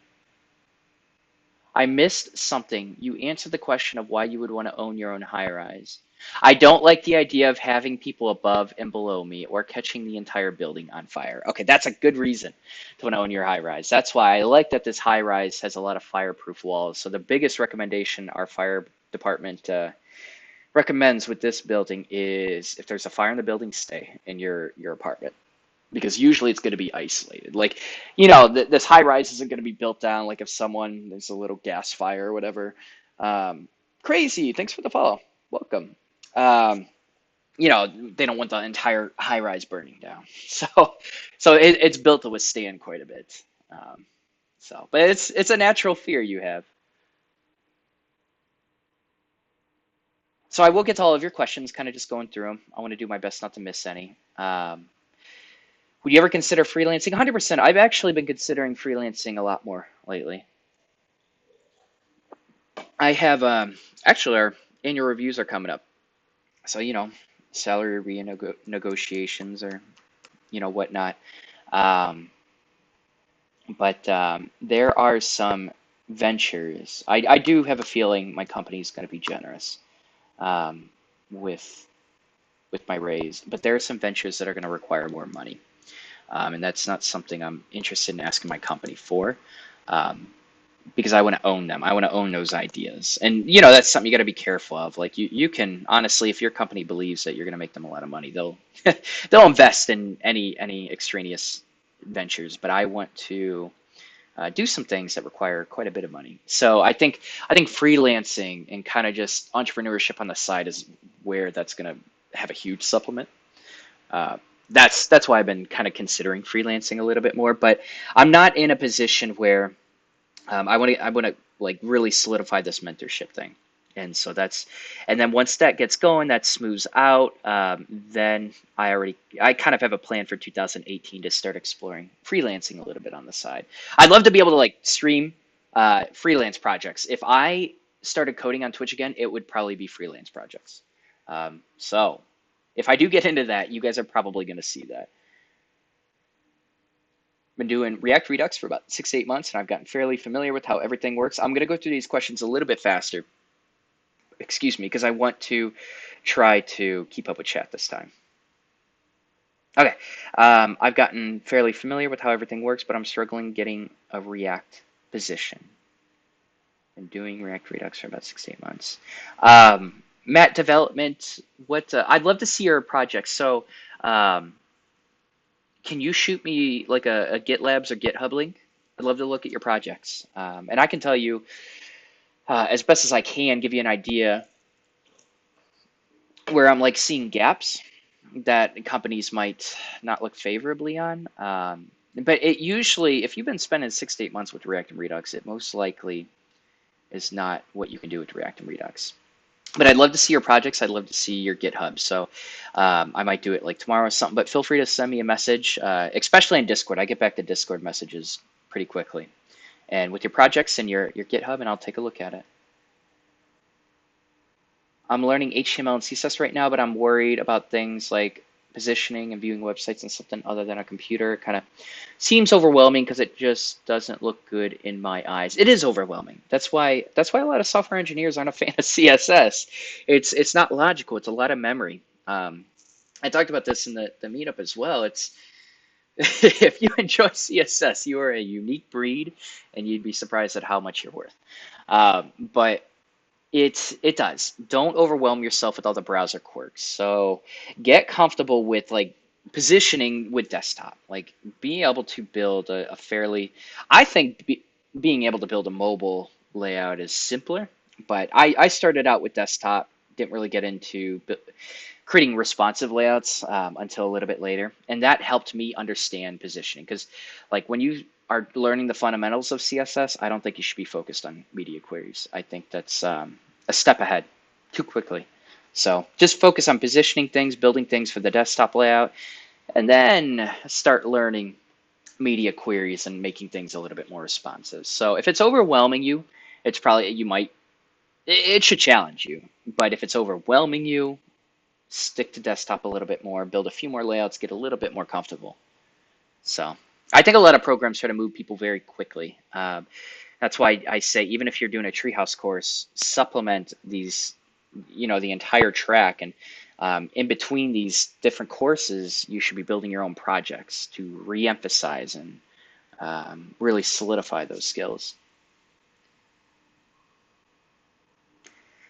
I missed something. You answered the question of why you would want to own your own high rise. I don't like the idea of having people above and below me or catching the entire building on fire. Okay, that's a good reason to want to own your high rise. That's why I like that this high rise has a lot of fireproof walls. So the biggest recommendation our fire department recommends with this building is if there's a fire in the building, stay in your apartment because usually it's going to be isolated. Like, this high rise isn't going to be built down like if there's a little gas fire or whatever. Crazy. Thanks for the follow. Welcome. Um, they don't want the entire high rise burning down. So it's built to withstand quite a bit. Um, but it's a natural fear you have. So I will get to all of your questions, kind of just going through them. I want to do my best not to miss any. Would you ever consider freelancing? 100%. I've actually been considering freelancing a lot more lately. I have actually our annual reviews are coming up. So, salary renegotiations or, whatnot. Um, but there are some ventures. I do have a feeling my company is going to be generous um, with my raise, but there are some ventures that are going to require more money. And that's not something I'm interested in asking my company for, um, because I want to own them. I want to own those ideas. And, that's something you got to be careful of. Like you can honestly, if your company believes that you're going to make them a lot of money, they'll they'll invest in any extraneous ventures. But I want to do some things that require quite a bit of money. So I think freelancing and kind of just entrepreneurship on the side is where that's going to have a huge supplement. Uh, that's why I've been kind of considering freelancing a little bit more, but I'm not in a position where I want to like really solidify this mentorship thing. And so and then once that gets going, that smooths out. Then I kind of have a plan for 2018 to start exploring freelancing a little bit on the side. I'd love to be able to like stream freelance projects. If I started coding on Twitch again, it would probably be freelance projects. So if I do get into that, you guys are probably going to see that. Been doing React Redux for about 6 to 8 months, and I've gotten fairly familiar with how everything works. I'm going to go through these questions a little bit faster, excuse me, because I want to try to keep up with chat this time. Okay, I've gotten fairly familiar with how everything works, but I'm struggling getting a React position. Been doing React Redux for about 6 to 8 months. Matt, development, I'd love to see your project. So, can you shoot me like a GitLabs or GitHub link? I'd love to look at your projects. And I can tell you, as best as I can, give you an idea where I'm like seeing gaps that companies might not look favorably on. But it usually, if you've been spending 6 to 8 months with React and Redux, it most likely is not what you can do with React and Redux. But I'd love to see your projects. I'd love to see your GitHub. So I might do it like tomorrow or something, but feel free to send me a message, especially in Discord. I get back to Discord messages pretty quickly. And with your projects and your GitHub, and I'll take a look at it. I'm learning HTML and CSS right now, but I'm worried about things like positioning and viewing websites and something other than a computer. It kind of seems overwhelming because it just doesn't look good in my eyes. It is overwhelming. That's why a lot of software engineers aren't a fan of CSS. It's not logical. It's a lot of memory. I talked about this in the meetup as well. It's if you enjoy CSS, you are a unique breed, and you'd be surprised at how much you're worth. But it does. Don't overwhelm yourself with all the browser quirks. So get comfortable with like positioning with desktop. Like being able to build a fairly, I think being able to build a mobile layout is simpler. But I started out with desktop, didn't really get into creating responsive layouts until a little bit later, and that helped me understand positioning. Because like when you are learning the fundamentals of CSS, I don't think you should be focused on media queries. I think that's a step ahead too quickly. So just focus on positioning things, building things for the desktop layout, and then start learning media queries and making things a little bit more responsive. So if it's overwhelming you, it's probably, it should challenge you. But if it's overwhelming you, stick to desktop a little bit more, build a few more layouts, get a little bit more comfortable. So I think a lot of programs try to move people very quickly. That's why I say even if you're doing a treehouse course, supplement these, the entire track, and in between these different courses, you should be building your own projects to re-emphasize and really solidify those skills.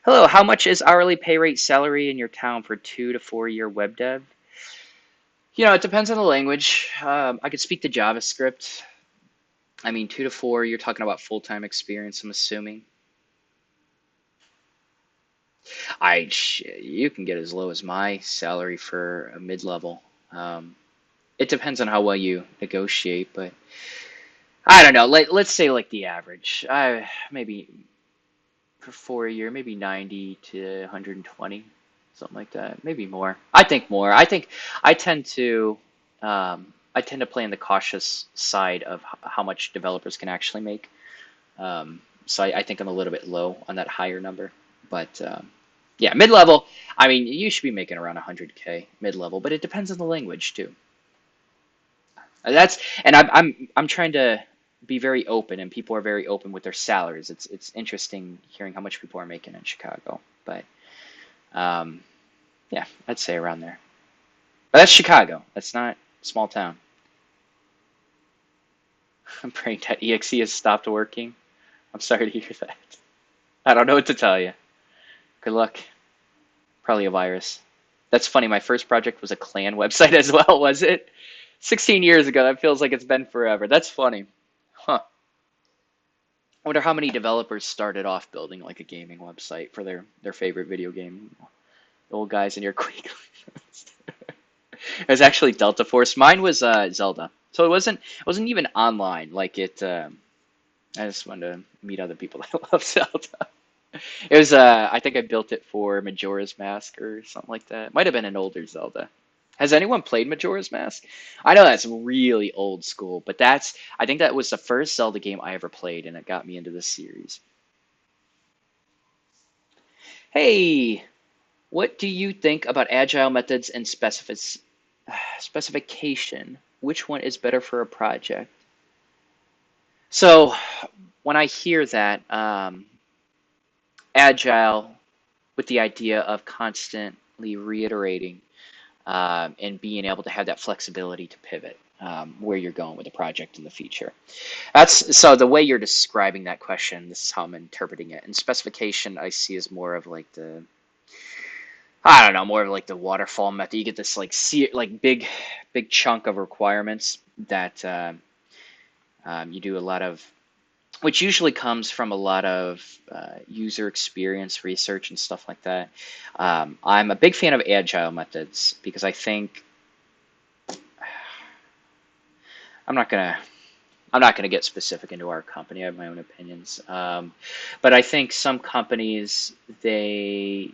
Hello, how much is hourly pay rate salary in your town for 2 to 4 year web dev? It depends on the language. I could speak to JavaScript. I mean, 2 to 4, you're talking about full-time experience, I'm assuming. You can get as low as my salary for a mid-level. It depends on how well you negotiate, but I don't know. Let's say like the average. Maybe for 4 a year, maybe 90 to 120, something like that. Maybe more. I think more. I tend to I tend to play on the cautious side of how much developers can actually make. So I think I'm a little bit low on that higher number. But yeah, mid-level, I mean, you should be making around 100K mid-level, but it depends on the language too. That's and I'm trying to be very open, and people are very open with their salaries. It's interesting hearing how much people are making in Chicago, but um, yeah, I'd say around there. But that's Chicago. That's not a small town. I'm praying that EXE has stopped working. I'm sorry to hear that. I don't know what to tell you. Good luck. Probably a virus. That's funny. My first project was a clan website as well, was it? 16 years ago. That feels like it's been forever. That's funny. Huh. I wonder how many developers started off building like a gaming website for their favorite video game. The old guys in your quick. It was actually Delta Force. Mine was Zelda. So it wasn't even online. Like I just wanted to meet other people that love Zelda. It was I think I built it for Majora's Mask or something like that. Might have been an older Zelda. Has anyone played Majora's Mask? I know that's really old school, but I think that was the first Zelda game I ever played, and it got me into this series. Hey, what do you think about agile methods and specification? Which one is better for a project? So when I hear that, agile with the idea of constantly reiterating and being able to have that flexibility to pivot where you're going with the project in the future. That's so the way you're describing that question, this is how I'm interpreting it. And specification I see as more of like I don't know, more of like the waterfall method. You get this like big chunk of requirements that you do a lot of, which usually comes from a lot of user experience research and stuff like that. I'm a big fan of agile methods because I think I'm not gonna I'm not gonna get specific into our company. I have my own opinions, but I think some companies they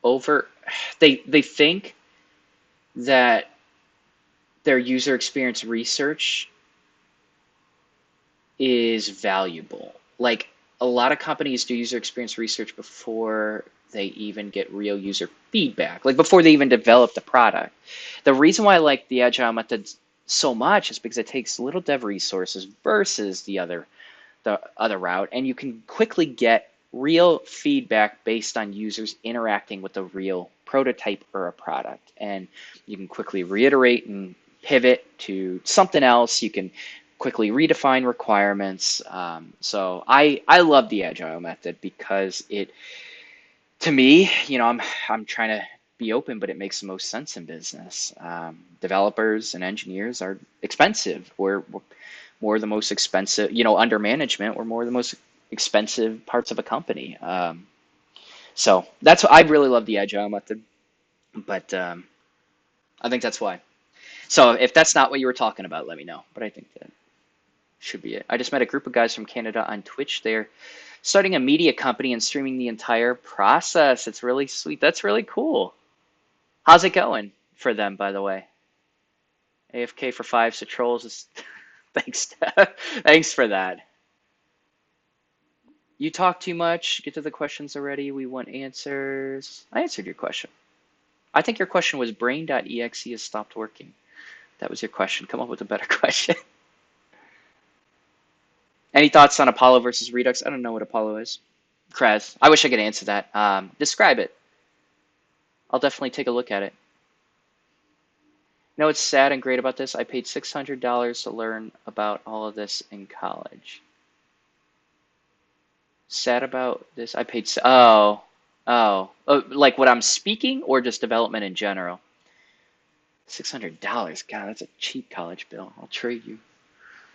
over they think that their user experience research is valuable. Like a lot of companies do user experience research before they even get real user feedback, like before they even develop the product. The reason why I like the agile methods so much is because it takes little dev resources versus the other route, and you can quickly get real feedback based on users interacting with a real prototype or a product. And you can quickly reiterate and pivot to something else. You can quickly redefine requirements. So I love the agile method because to me, I'm trying to be open, but it makes the most sense in business. Developers and engineers are expensive. We're more the most expensive, under management, we're more the most expensive parts of a company. So that's I really love the agile method, but I think that's why. So if that's not what you were talking about, let me know. But I think that should be it. I just met a group of guys from Canada on Twitch. They're starting a media company and streaming the entire process. It's really sweet. That's really cool. How's it going for them, by the way? AFK for five, so trolls is thanks. Thanks for that. You talk too much. Get to the questions already. We want answers. I answered your question. I think your question was brain.exe has stopped working. That was your question. Come up with a better question. Any thoughts on Apollo versus Redux? I don't know what Apollo is. Kraz. I wish I could answer that. Describe it. I'll definitely take a look at it. You know what's sad and great about this? I paid $600 to learn about all of this in college. Sad about this? I paid. Oh, like what I'm speaking or just development in general? $600. God, that's a cheap college bill. I'll trade you.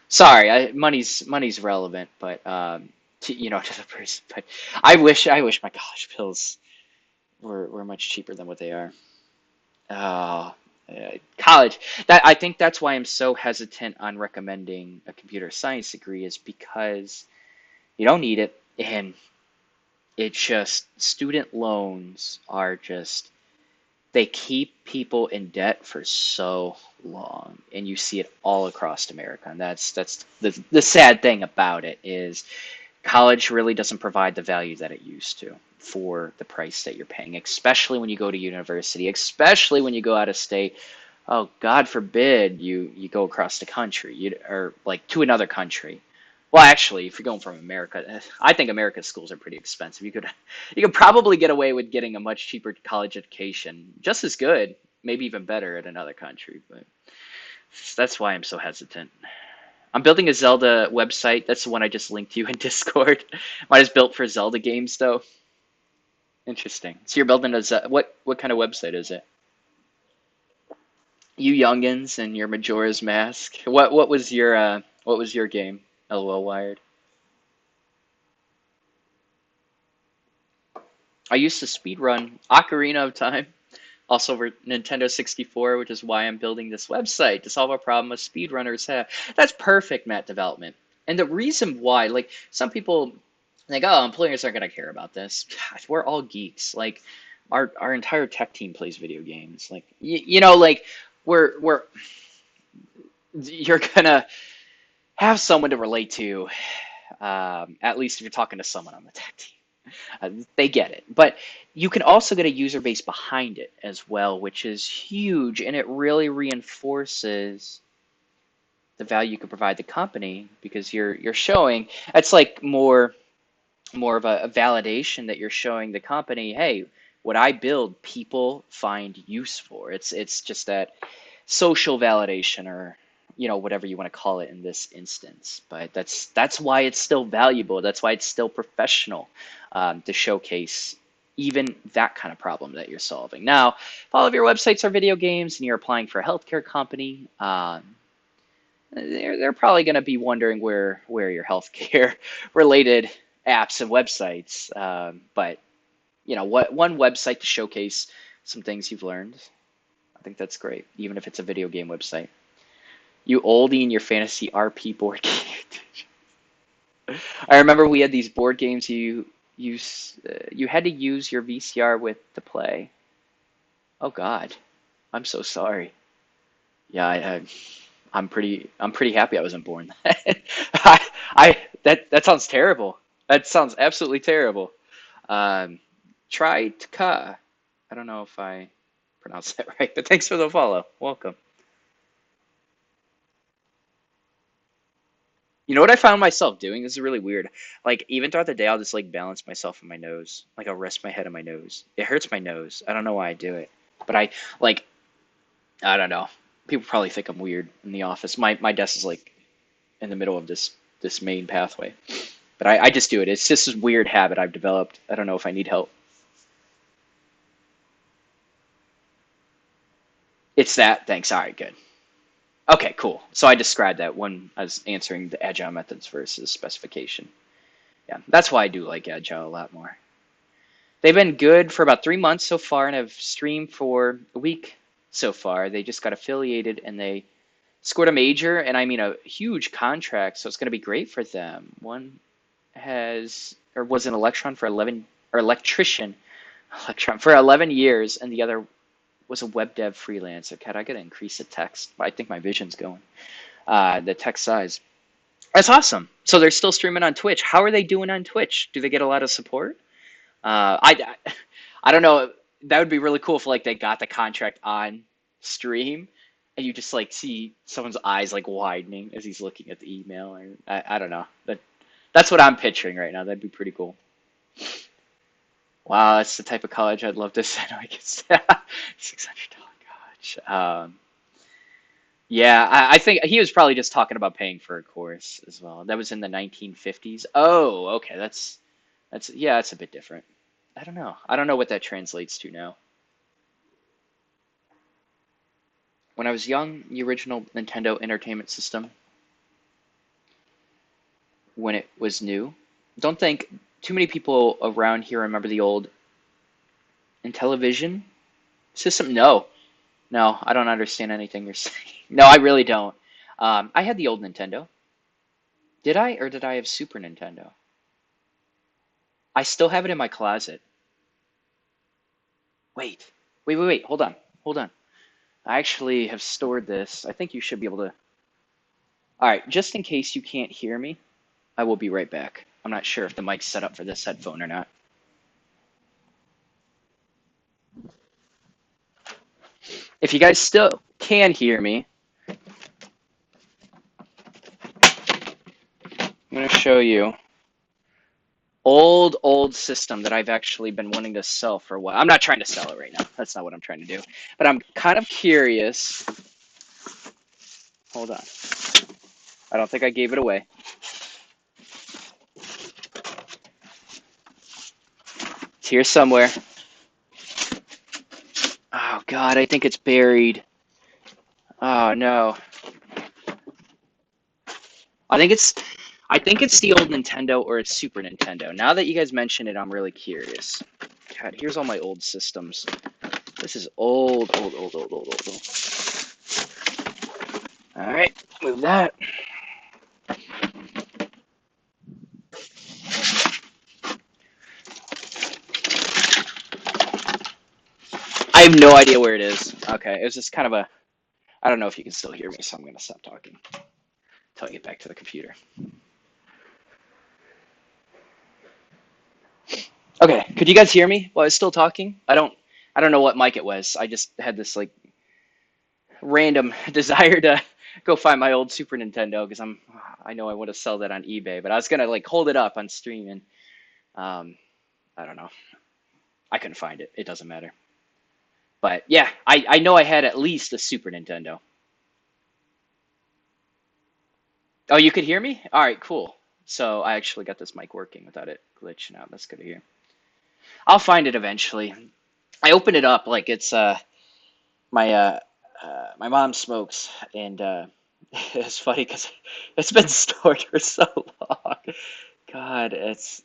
Sorry, money's relevant, but to, to the person. But I wish my college bills were much cheaper than what they are. Oh, college. That I think that's why I'm so hesitant on recommending a computer science degree is because you don't need it, and it's just student loans are just they keep people in debt for so long, and you see it all across America. And that's the sad thing about it is college really doesn't provide the value that it used to for the price that you're paying, especially when you go to university, especially when you go out of state. Oh, God forbid you go across the country, or like to another country. Well, actually, if you're going from America, I think America's schools are pretty expensive. You could probably get away with getting a much cheaper college education, just as good, maybe even better at another country. But that's why I'm so hesitant. I'm building a Zelda website. That's the one I just linked to you in Discord. Mine is built for Zelda games, though. Interesting. So you're building what kind of website is it? You youngins and your Majora's Mask. What was your game? LOL Wired. I used to speedrun Ocarina of Time, also over Nintendo 64, which is why I'm building this website to solve a problem most speedrunners have. That's perfect, Matt development. And the reason why, like some people think, oh, employers aren't gonna care about this. We're all geeks. Like our entire tech team plays video games. Like like we're you're gonna have someone to relate to. At least if you're talking to someone on the tech team. They get it. But you can also get a user base behind it as well, which is huge, and it really reinforces the value you can provide the company because you're showing it's like more of a validation that you're showing the company, hey, what I build, people find use for. It's just that social validation or whatever you want to call it in this instance, but that's why it's still valuable, that's why it's still professional, to showcase even that kind of problem that you're solving. Now if all of your websites are video games and you're applying for a healthcare company, they're probably going to be wondering where your healthcare related apps and websites, but what one website to showcase some things you've learned, I think that's great, even if it's a video game website. You oldie in your fantasy RP board game. I remember we had these board games you had to use your VCR with to play. Oh God, I'm so sorry. Yeah, I'm pretty happy I wasn't born. I, that sounds terrible. That sounds absolutely terrible. Um, Try Tka. I don't know if I pronounced that right, but thanks for the follow. Welcome. You know what I found myself doing? This is really weird. Like even throughout the day, I'll just like balance myself on my nose. Like I'll rest my head on my nose. It hurts my nose. I don't know why I do it, but like I don't know. People probably think I'm weird in the office. My desk is like in the middle of this main pathway, but I just do it. It's just this weird habit I've developed. I don't know if I need help. It's that. Thanks. All right, good. Okay, cool. So I described that when I was answering the agile methods versus specification. Yeah, that's why I do like agile a lot more. They've been good for about 3 months so far and have streamed for a week so far. They just got affiliated and they scored a major, and I mean a huge contract, so it's going to be great for them. One has or was an electron for 11 or electrician electron for 11 years, and the other was a web dev freelancer. God, I got to increase the text. I think my vision's going. The text size. That's awesome. So they're still streaming on Twitch. How are they doing on Twitch? Do they get a lot of support? I don't know. That would be really cool if like they got the contract on stream and you just like see someone's eyes like widening as he's looking at the email. Or I don't know. That's what I'm picturing right now. That'd be pretty cool. Wow, that's the type of college I'd love to send my kids to. $600 college. Yeah, I think he was probably just talking about paying for a course as well. That was in the 1950s. Oh, okay, that's yeah, that's a bit different. I don't know. I don't know what that translates to now. When I was young, the original Nintendo Entertainment System, when it was new, don't think too many people around here remember the old Intellivision system. No, no, I don't understand anything you're saying. No, I really don't. I had the old Nintendo. Did I, or did I have Super Nintendo? I still have it in my closet. Wait, wait. Hold on, hold on. I actually have stored this. I think you should be able to. All right, just in case you can't hear me, I will be right back. I'm not sure if the mic's set up for this headphone or not. If you guys still can hear me, I'm going to show you old system that I've actually been wanting to sell for a while. I'm not trying to sell it right now. That's not what I'm trying to do. But I'm kind of curious. Hold on. I don't think I gave it away. It's here somewhere. Oh God, I think it's buried. Oh no. I think it's I think it's the old Nintendo or it's Super Nintendo. Now that you guys mention it, I'm really curious. God, here's all my old systems. This is old. All right, move that. I have no idea where it is. Okay, it was just kind of a. I don't know if you can still hear me, so I'm gonna stop talking until I get back to the computer. Okay, could you guys hear me while I was still talking? I don't know what mic it was. I just had this like random desire to go find my old Super Nintendo because I know I want to sell that on eBay, but I was gonna like hold it up on stream and um, I don't know. I couldn't find it. It doesn't matter. But yeah, I know I had at least a Super Nintendo. Oh, you could hear me? All right, cool. So I actually got this mic working without it glitching out. That's good to hear. I'll find it eventually. I opened it up like it's my my mom smokes, and it's funny because it's been stored for so long. God, it's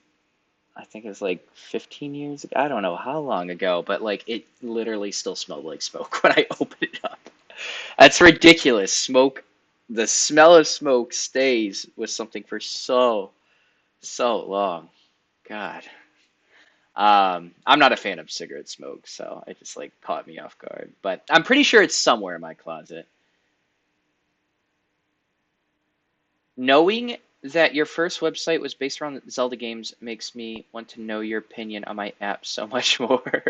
I think it was like 15 years ago. I don't know how long ago, but like it literally still smelled like smoke when I opened it up. That's ridiculous. Smoke, the smell of smoke stays with something for so long. God. I'm not a fan of cigarette smoke, so it just like caught me off guard. But I'm pretty sure it's somewhere in my closet. Knowing that your first website was based around Zelda games makes me want to know your opinion on my app so much more.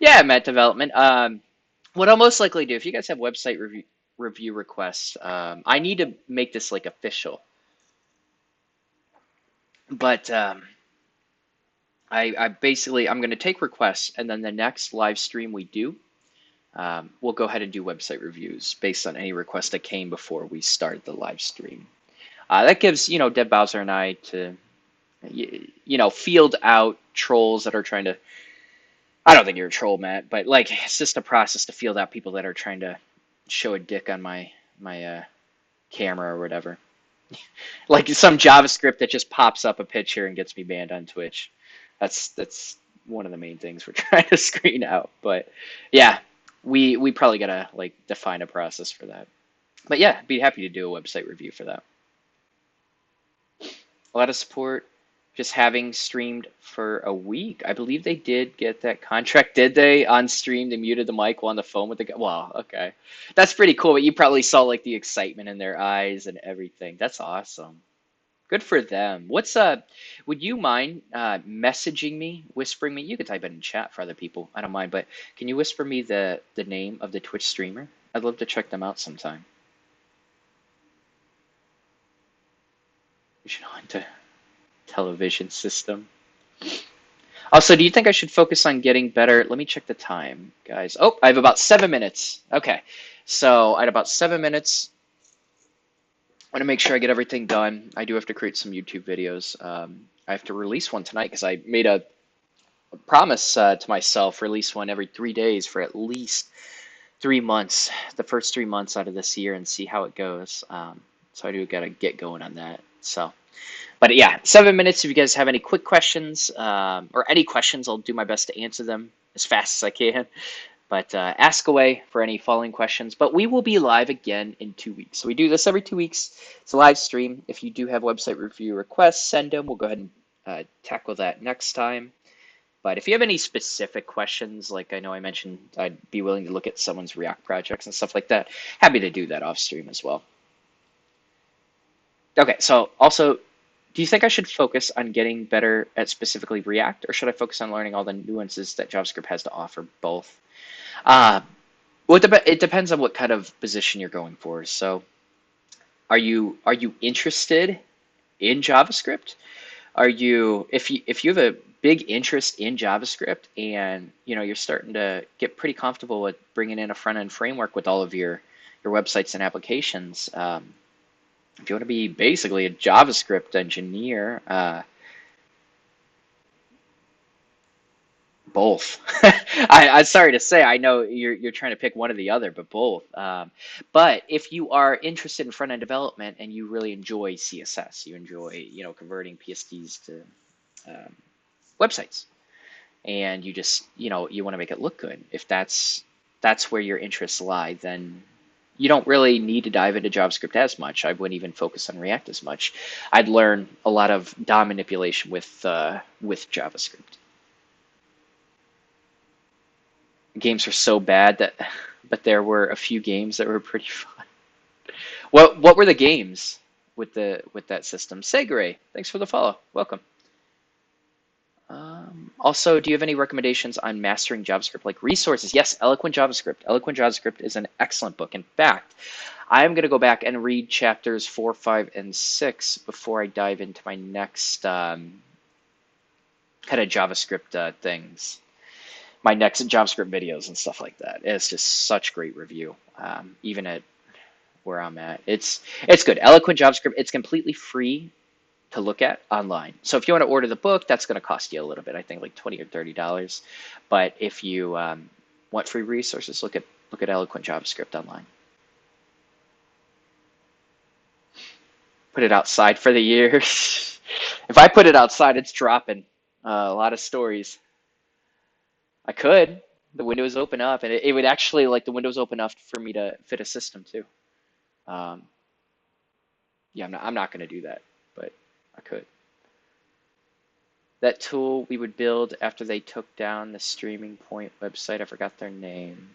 Yeah, Matt Development. What I'll most likely do, if you guys have website review requests, I need to make this like official. But I basically I'm going to take requests, and then the next live stream we do, we'll go ahead and do website reviews based on any request that came before we start the live stream. That gives Deb Bowser and I to field out trolls that are trying to. I don't think you're a troll, Matt, but like it's just a process to field out people that are trying to show a dick on my camera or whatever. Like some JavaScript that just pops up a picture and gets me banned on Twitch. That's one of the main things we're trying to screen out. But yeah, we probably gotta like define a process for that. But yeah, be happy to do a website review for that. A lot of support. Just having streamed for a week. I believe they did get that contract. Did they on stream? They muted the mic while on the phone with the guy. Wow, okay, that's pretty cool. But you probably saw like the excitement in their eyes and everything. That's awesome. Good for them. Would you mind messaging me, whispering me? You could type it in chat for other people. I don't mind, but can you whisper me the name of the Twitch streamer? I'd love to check them out sometime. We should into television system. Also, do you think I should focus on getting better? Let me check the time, guys. Oh, I have about 7 minutes. Okay. So I had about 7 minutes. I want to make sure I get everything done. I do have to create some YouTube videos. I have to release one tonight because I made a promise to myself, release one every 3 days for at least 3 months, the first 3 months out of this year, and see how it goes. So I do got to get going on that. So, but yeah, 7 minutes. If you guys have any quick questions or any questions, I'll do my best to answer them as fast as I can. But ask away for any following questions. But we will be live again in 2 weeks. So we do this every 2 weeks. It's a live stream. If you do have website review requests, send them. We'll go ahead and tackle that next time. But if you have any specific questions, like I know I mentioned, I'd be willing to look at someone's React projects and stuff like that. Happy to do that off stream as well. Okay, so also, do you think I should focus on getting better at specifically React, or should I focus on learning all the nuances that JavaScript has to offer? Both. Uh, well, it depends on what kind of position you're going for. So, are you interested in JavaScript? Are you if you have a big interest in JavaScript and you're starting to get pretty comfortable with bringing in a front end framework with all of your websites and applications, if you want to be basically a JavaScript engineer, both. I'm sorry to say, I know you're trying to pick one or the other, but both. But if you are interested in front end development and you really enjoy CSS, you enjoy converting PSDs to um, websites, and you just you want to make it look good. If that's where your interests lie, then you don't really need to dive into JavaScript as much. I wouldn't even focus on React as much. I'd learn a lot of DOM manipulation with JavaScript. Games were so bad but there were a few games that were pretty fun. What were the games with that system? Segre, thanks for the follow. Welcome. Also, do you have any recommendations on mastering JavaScript, like resources? Yes, Eloquent JavaScript. Eloquent JavaScript is an excellent book. In fact, I'm going to go back and read chapters 4, 5, and 6 before I dive into my next kind of JavaScript things, my next JavaScript videos and stuff like that. It's just such great review, even at where I'm at. It's good. Eloquent JavaScript. It's completely free to look at online. So if you want to order the book, that's going to cost you a little bit. I think like $20 or $30. But if you want free resources, look at Eloquent JavaScript online. Put it outside for the year. If I put it outside, it's dropping a lot of stories. I could. The windows open up, and it would actually, like, the windows open up for me to fit a system too. Um, yeah, I'm not going to do that, but I could. That tool we would build after they took down the Streaming Point website. I forgot their name.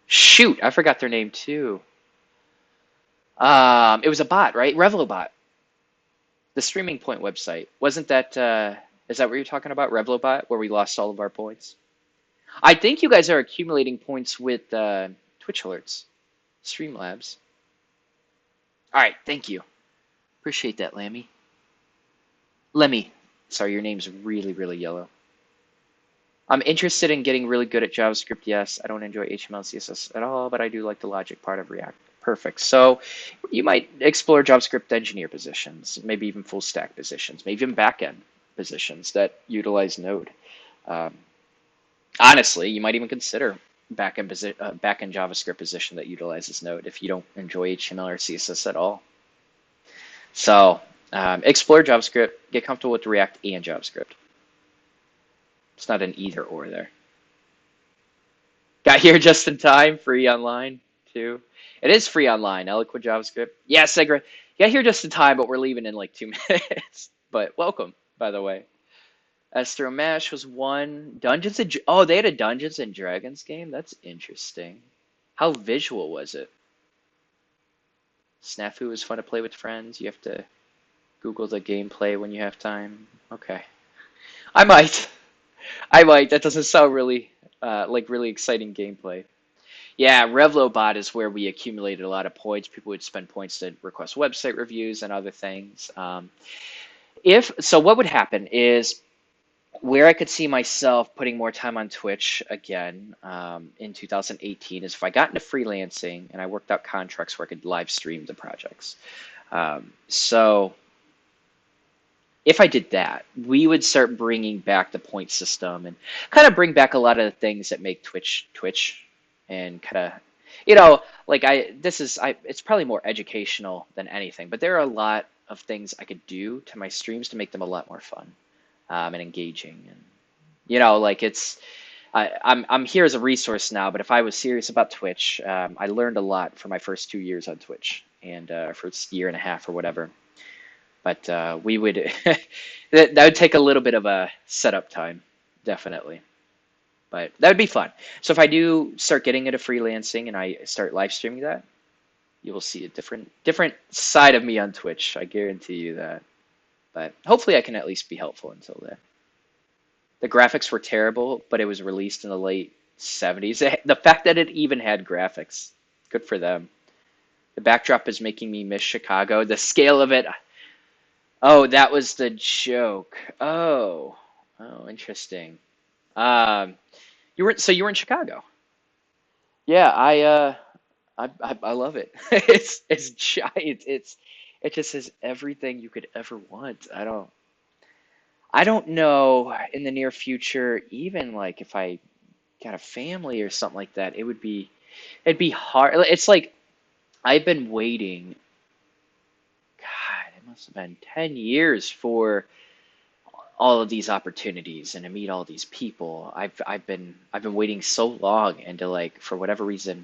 Shoot, I forgot their name too. It was a bot, right? Revlobot. The Streaming Point website. Wasn't that, is that what you're talking about? Revlobot, where we lost all of our points? I think you guys are accumulating points with Twitch alerts, Streamlabs. All right, thank you. Appreciate that, Lemmy. Sorry, your name's really, really yellow. I'm interested in getting really good at JavaScript, yes. I don't enjoy HTML and CSS at all, but I do like the logic part of React. Perfect. So you might explore JavaScript engineer positions, maybe even full stack positions, maybe even backend positions that utilize Node. Honestly, you might even consider backend JavaScript position that utilizes Node if you don't enjoy HTML or CSS at all. So explore JavaScript, get comfortable with React and JavaScript. It's not an either or there. Got here just in time, free online too. It is free online, Eloquent JavaScript. Yeah, Segra, got here just in time, but we're leaving in like 2 minutes. But welcome, by the way. Astro Mash was one. Oh, they had a Dungeons and Dragons game? That's interesting. How visual was it? Snafu is fun to play with friends. You have to Google the gameplay when you have time. Okay. I might. That doesn't sound really like really exciting gameplay. Yeah, Revlobot is where we accumulated a lot of points. People would spend points to request website reviews and other things. If so, what would happen is where I could see myself putting more time on Twitch again in 2018 is if I got into freelancing and I worked out contracts where I could live stream the projects. So if I did that, we would start bringing back the point system and kind of bring back a lot of the things that make Twitch Twitch, and kind of, like it's probably more educational than anything, but there are a lot of things I could do to my streams to make them a lot more fun and engaging, and like I'm here as a resource now, but if I was serious about Twitch, I learned a lot for my first 2 years on Twitch and first year and a half or whatever. But we would that would take a little bit of a setup time, definitely. But that would be fun. So if I do start getting into freelancing and I start live streaming that, you will see a different side of me on Twitch. I guarantee you that. But hopefully I can at least be helpful until then. The graphics were terrible, but it was released in the late 70s. The fact that it even had graphics, good for them. The backdrop is making me miss Chicago. The scale of it. Oh, that was the joke. Oh, interesting. Um, you were in Chicago. Yeah, I love it. It's giant. It just has everything you could ever want. I don't know in the near future, even like if I got a family or something like that, it'd be hard. It's like I've been waiting, God, it must have been 10 years for all of these opportunities and to meet all these people. I've been waiting so long, and to, like, for whatever reason,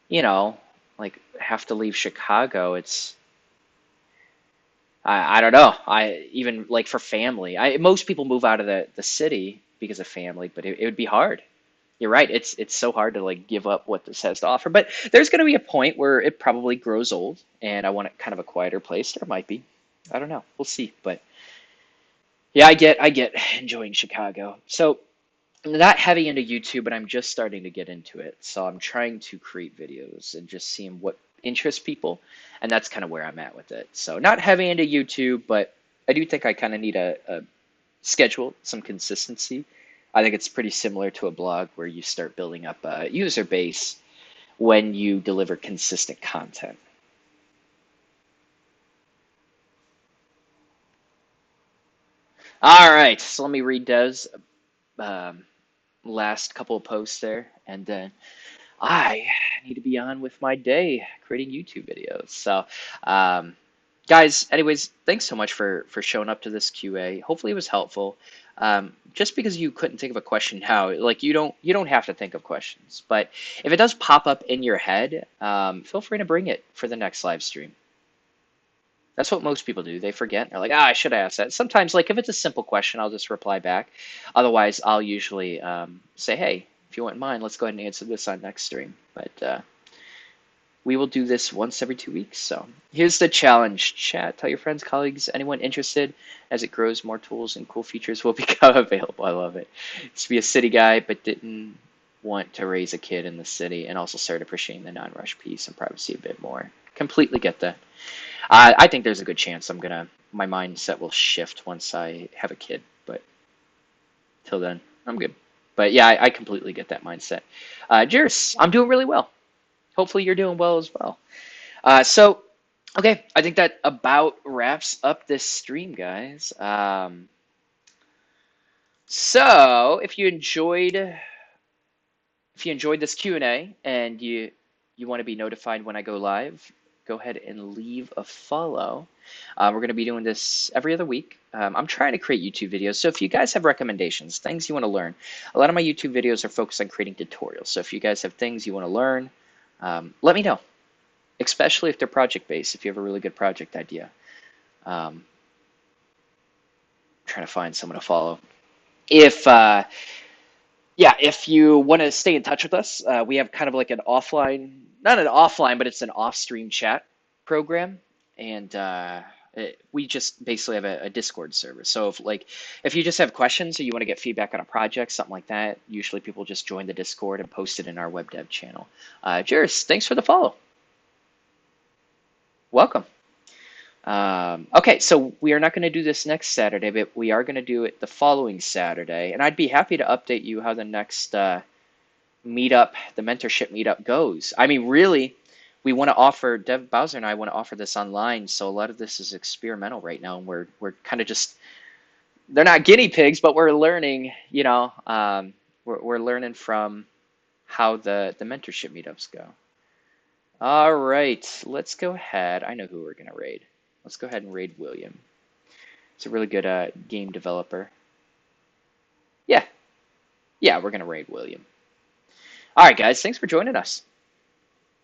you know, like, have to leave Chicago. I don't know. I even like for family. Most people move out of the city because of family, but it would be hard. You're right. It's so hard to like give up what this has to offer. But there's going to be a point where it probably grows old, and I want kind of a quieter place. There might be. I don't know. We'll see. But yeah, I get enjoying Chicago. So I'm not heavy into YouTube, but I'm just starting to get into it. So I'm trying to create videos and just seeing what interests people, and that's kind of where I'm at with it. So not heavy into YouTube, but I do think I kind of need a schedule, some consistency. I think it's pretty similar to a blog where you start building up a user base when you deliver consistent content. All right, so let me read Des' um, last couple of posts there, and then I need to be on with my day creating YouTube videos. So, um, guys, anyways, thanks so much for showing up to this QA. Hopefully, it was helpful. Just because you couldn't think of a question now, like you don't have to think of questions, but if it does pop up in your head, feel free to bring it for the next live stream. That's what most people do. They forget. They're like, I should ask that. Sometimes, like if it's a simple question, I'll just reply back. Otherwise, I'll usually say, hey, if you wouldn't mind, let's go ahead and answer this on next stream. But we will do this once every 2 weeks. So here's the challenge. Chat, tell your friends, colleagues, anyone interested. As it grows, more tools and cool features will become available. I love it. Used to be a city guy, but didn't want to raise a kid in the city, and also started appreciating the non-rush peace and privacy a bit more. Completely get that. I think there's a good chance my mindset will shift once I have a kid, but till then, I'm good. But yeah, I completely get that mindset. Jairus, I'm doing really well. Hopefully you're doing well as well. So, okay, I think that about wraps up this stream, guys. So if you enjoyed this Q&A and you want to be notified when I go live, go ahead and leave a follow. We're going to be doing this every other week. I'm trying to create YouTube videos, so if you guys have recommendations, things you want to learn, a lot of my YouTube videos are focused on creating tutorials. So if you guys have things you want to learn, let me know, especially if they're project-based, if you have a really good project idea. Trying to find someone to follow. If Yeah, if you want to stay in touch with us, we have kind of like an offline, not an offline, but it's an off-stream chat program. And We just basically have a Discord server. So if you just have questions or you want to get feedback on a project, something like that, usually people just join the Discord and post it in our web dev channel. Juris, thanks for the follow. Welcome. Okay, so we are not going to do this next Saturday, but we are going to do it the following Saturday. And I'd be happy to update you how the next meetup, the mentorship meetup goes. I mean, really, we want to offer, Dev Bowser and I want to offer this online. So a lot of this is experimental right now. And we're kind of just, they're not guinea pigs, but we're learning, we're learning from how the mentorship meetups go. All right, let's go ahead. I know who we're going to raid. Let's go ahead and raid William. He's a really good game developer. Yeah, yeah, we're going to raid William. All right, guys, thanks for joining us.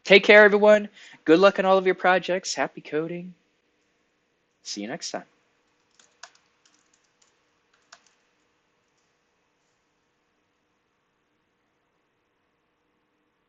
Take care, everyone. Good luck on all of your projects. Happy coding. See you next time.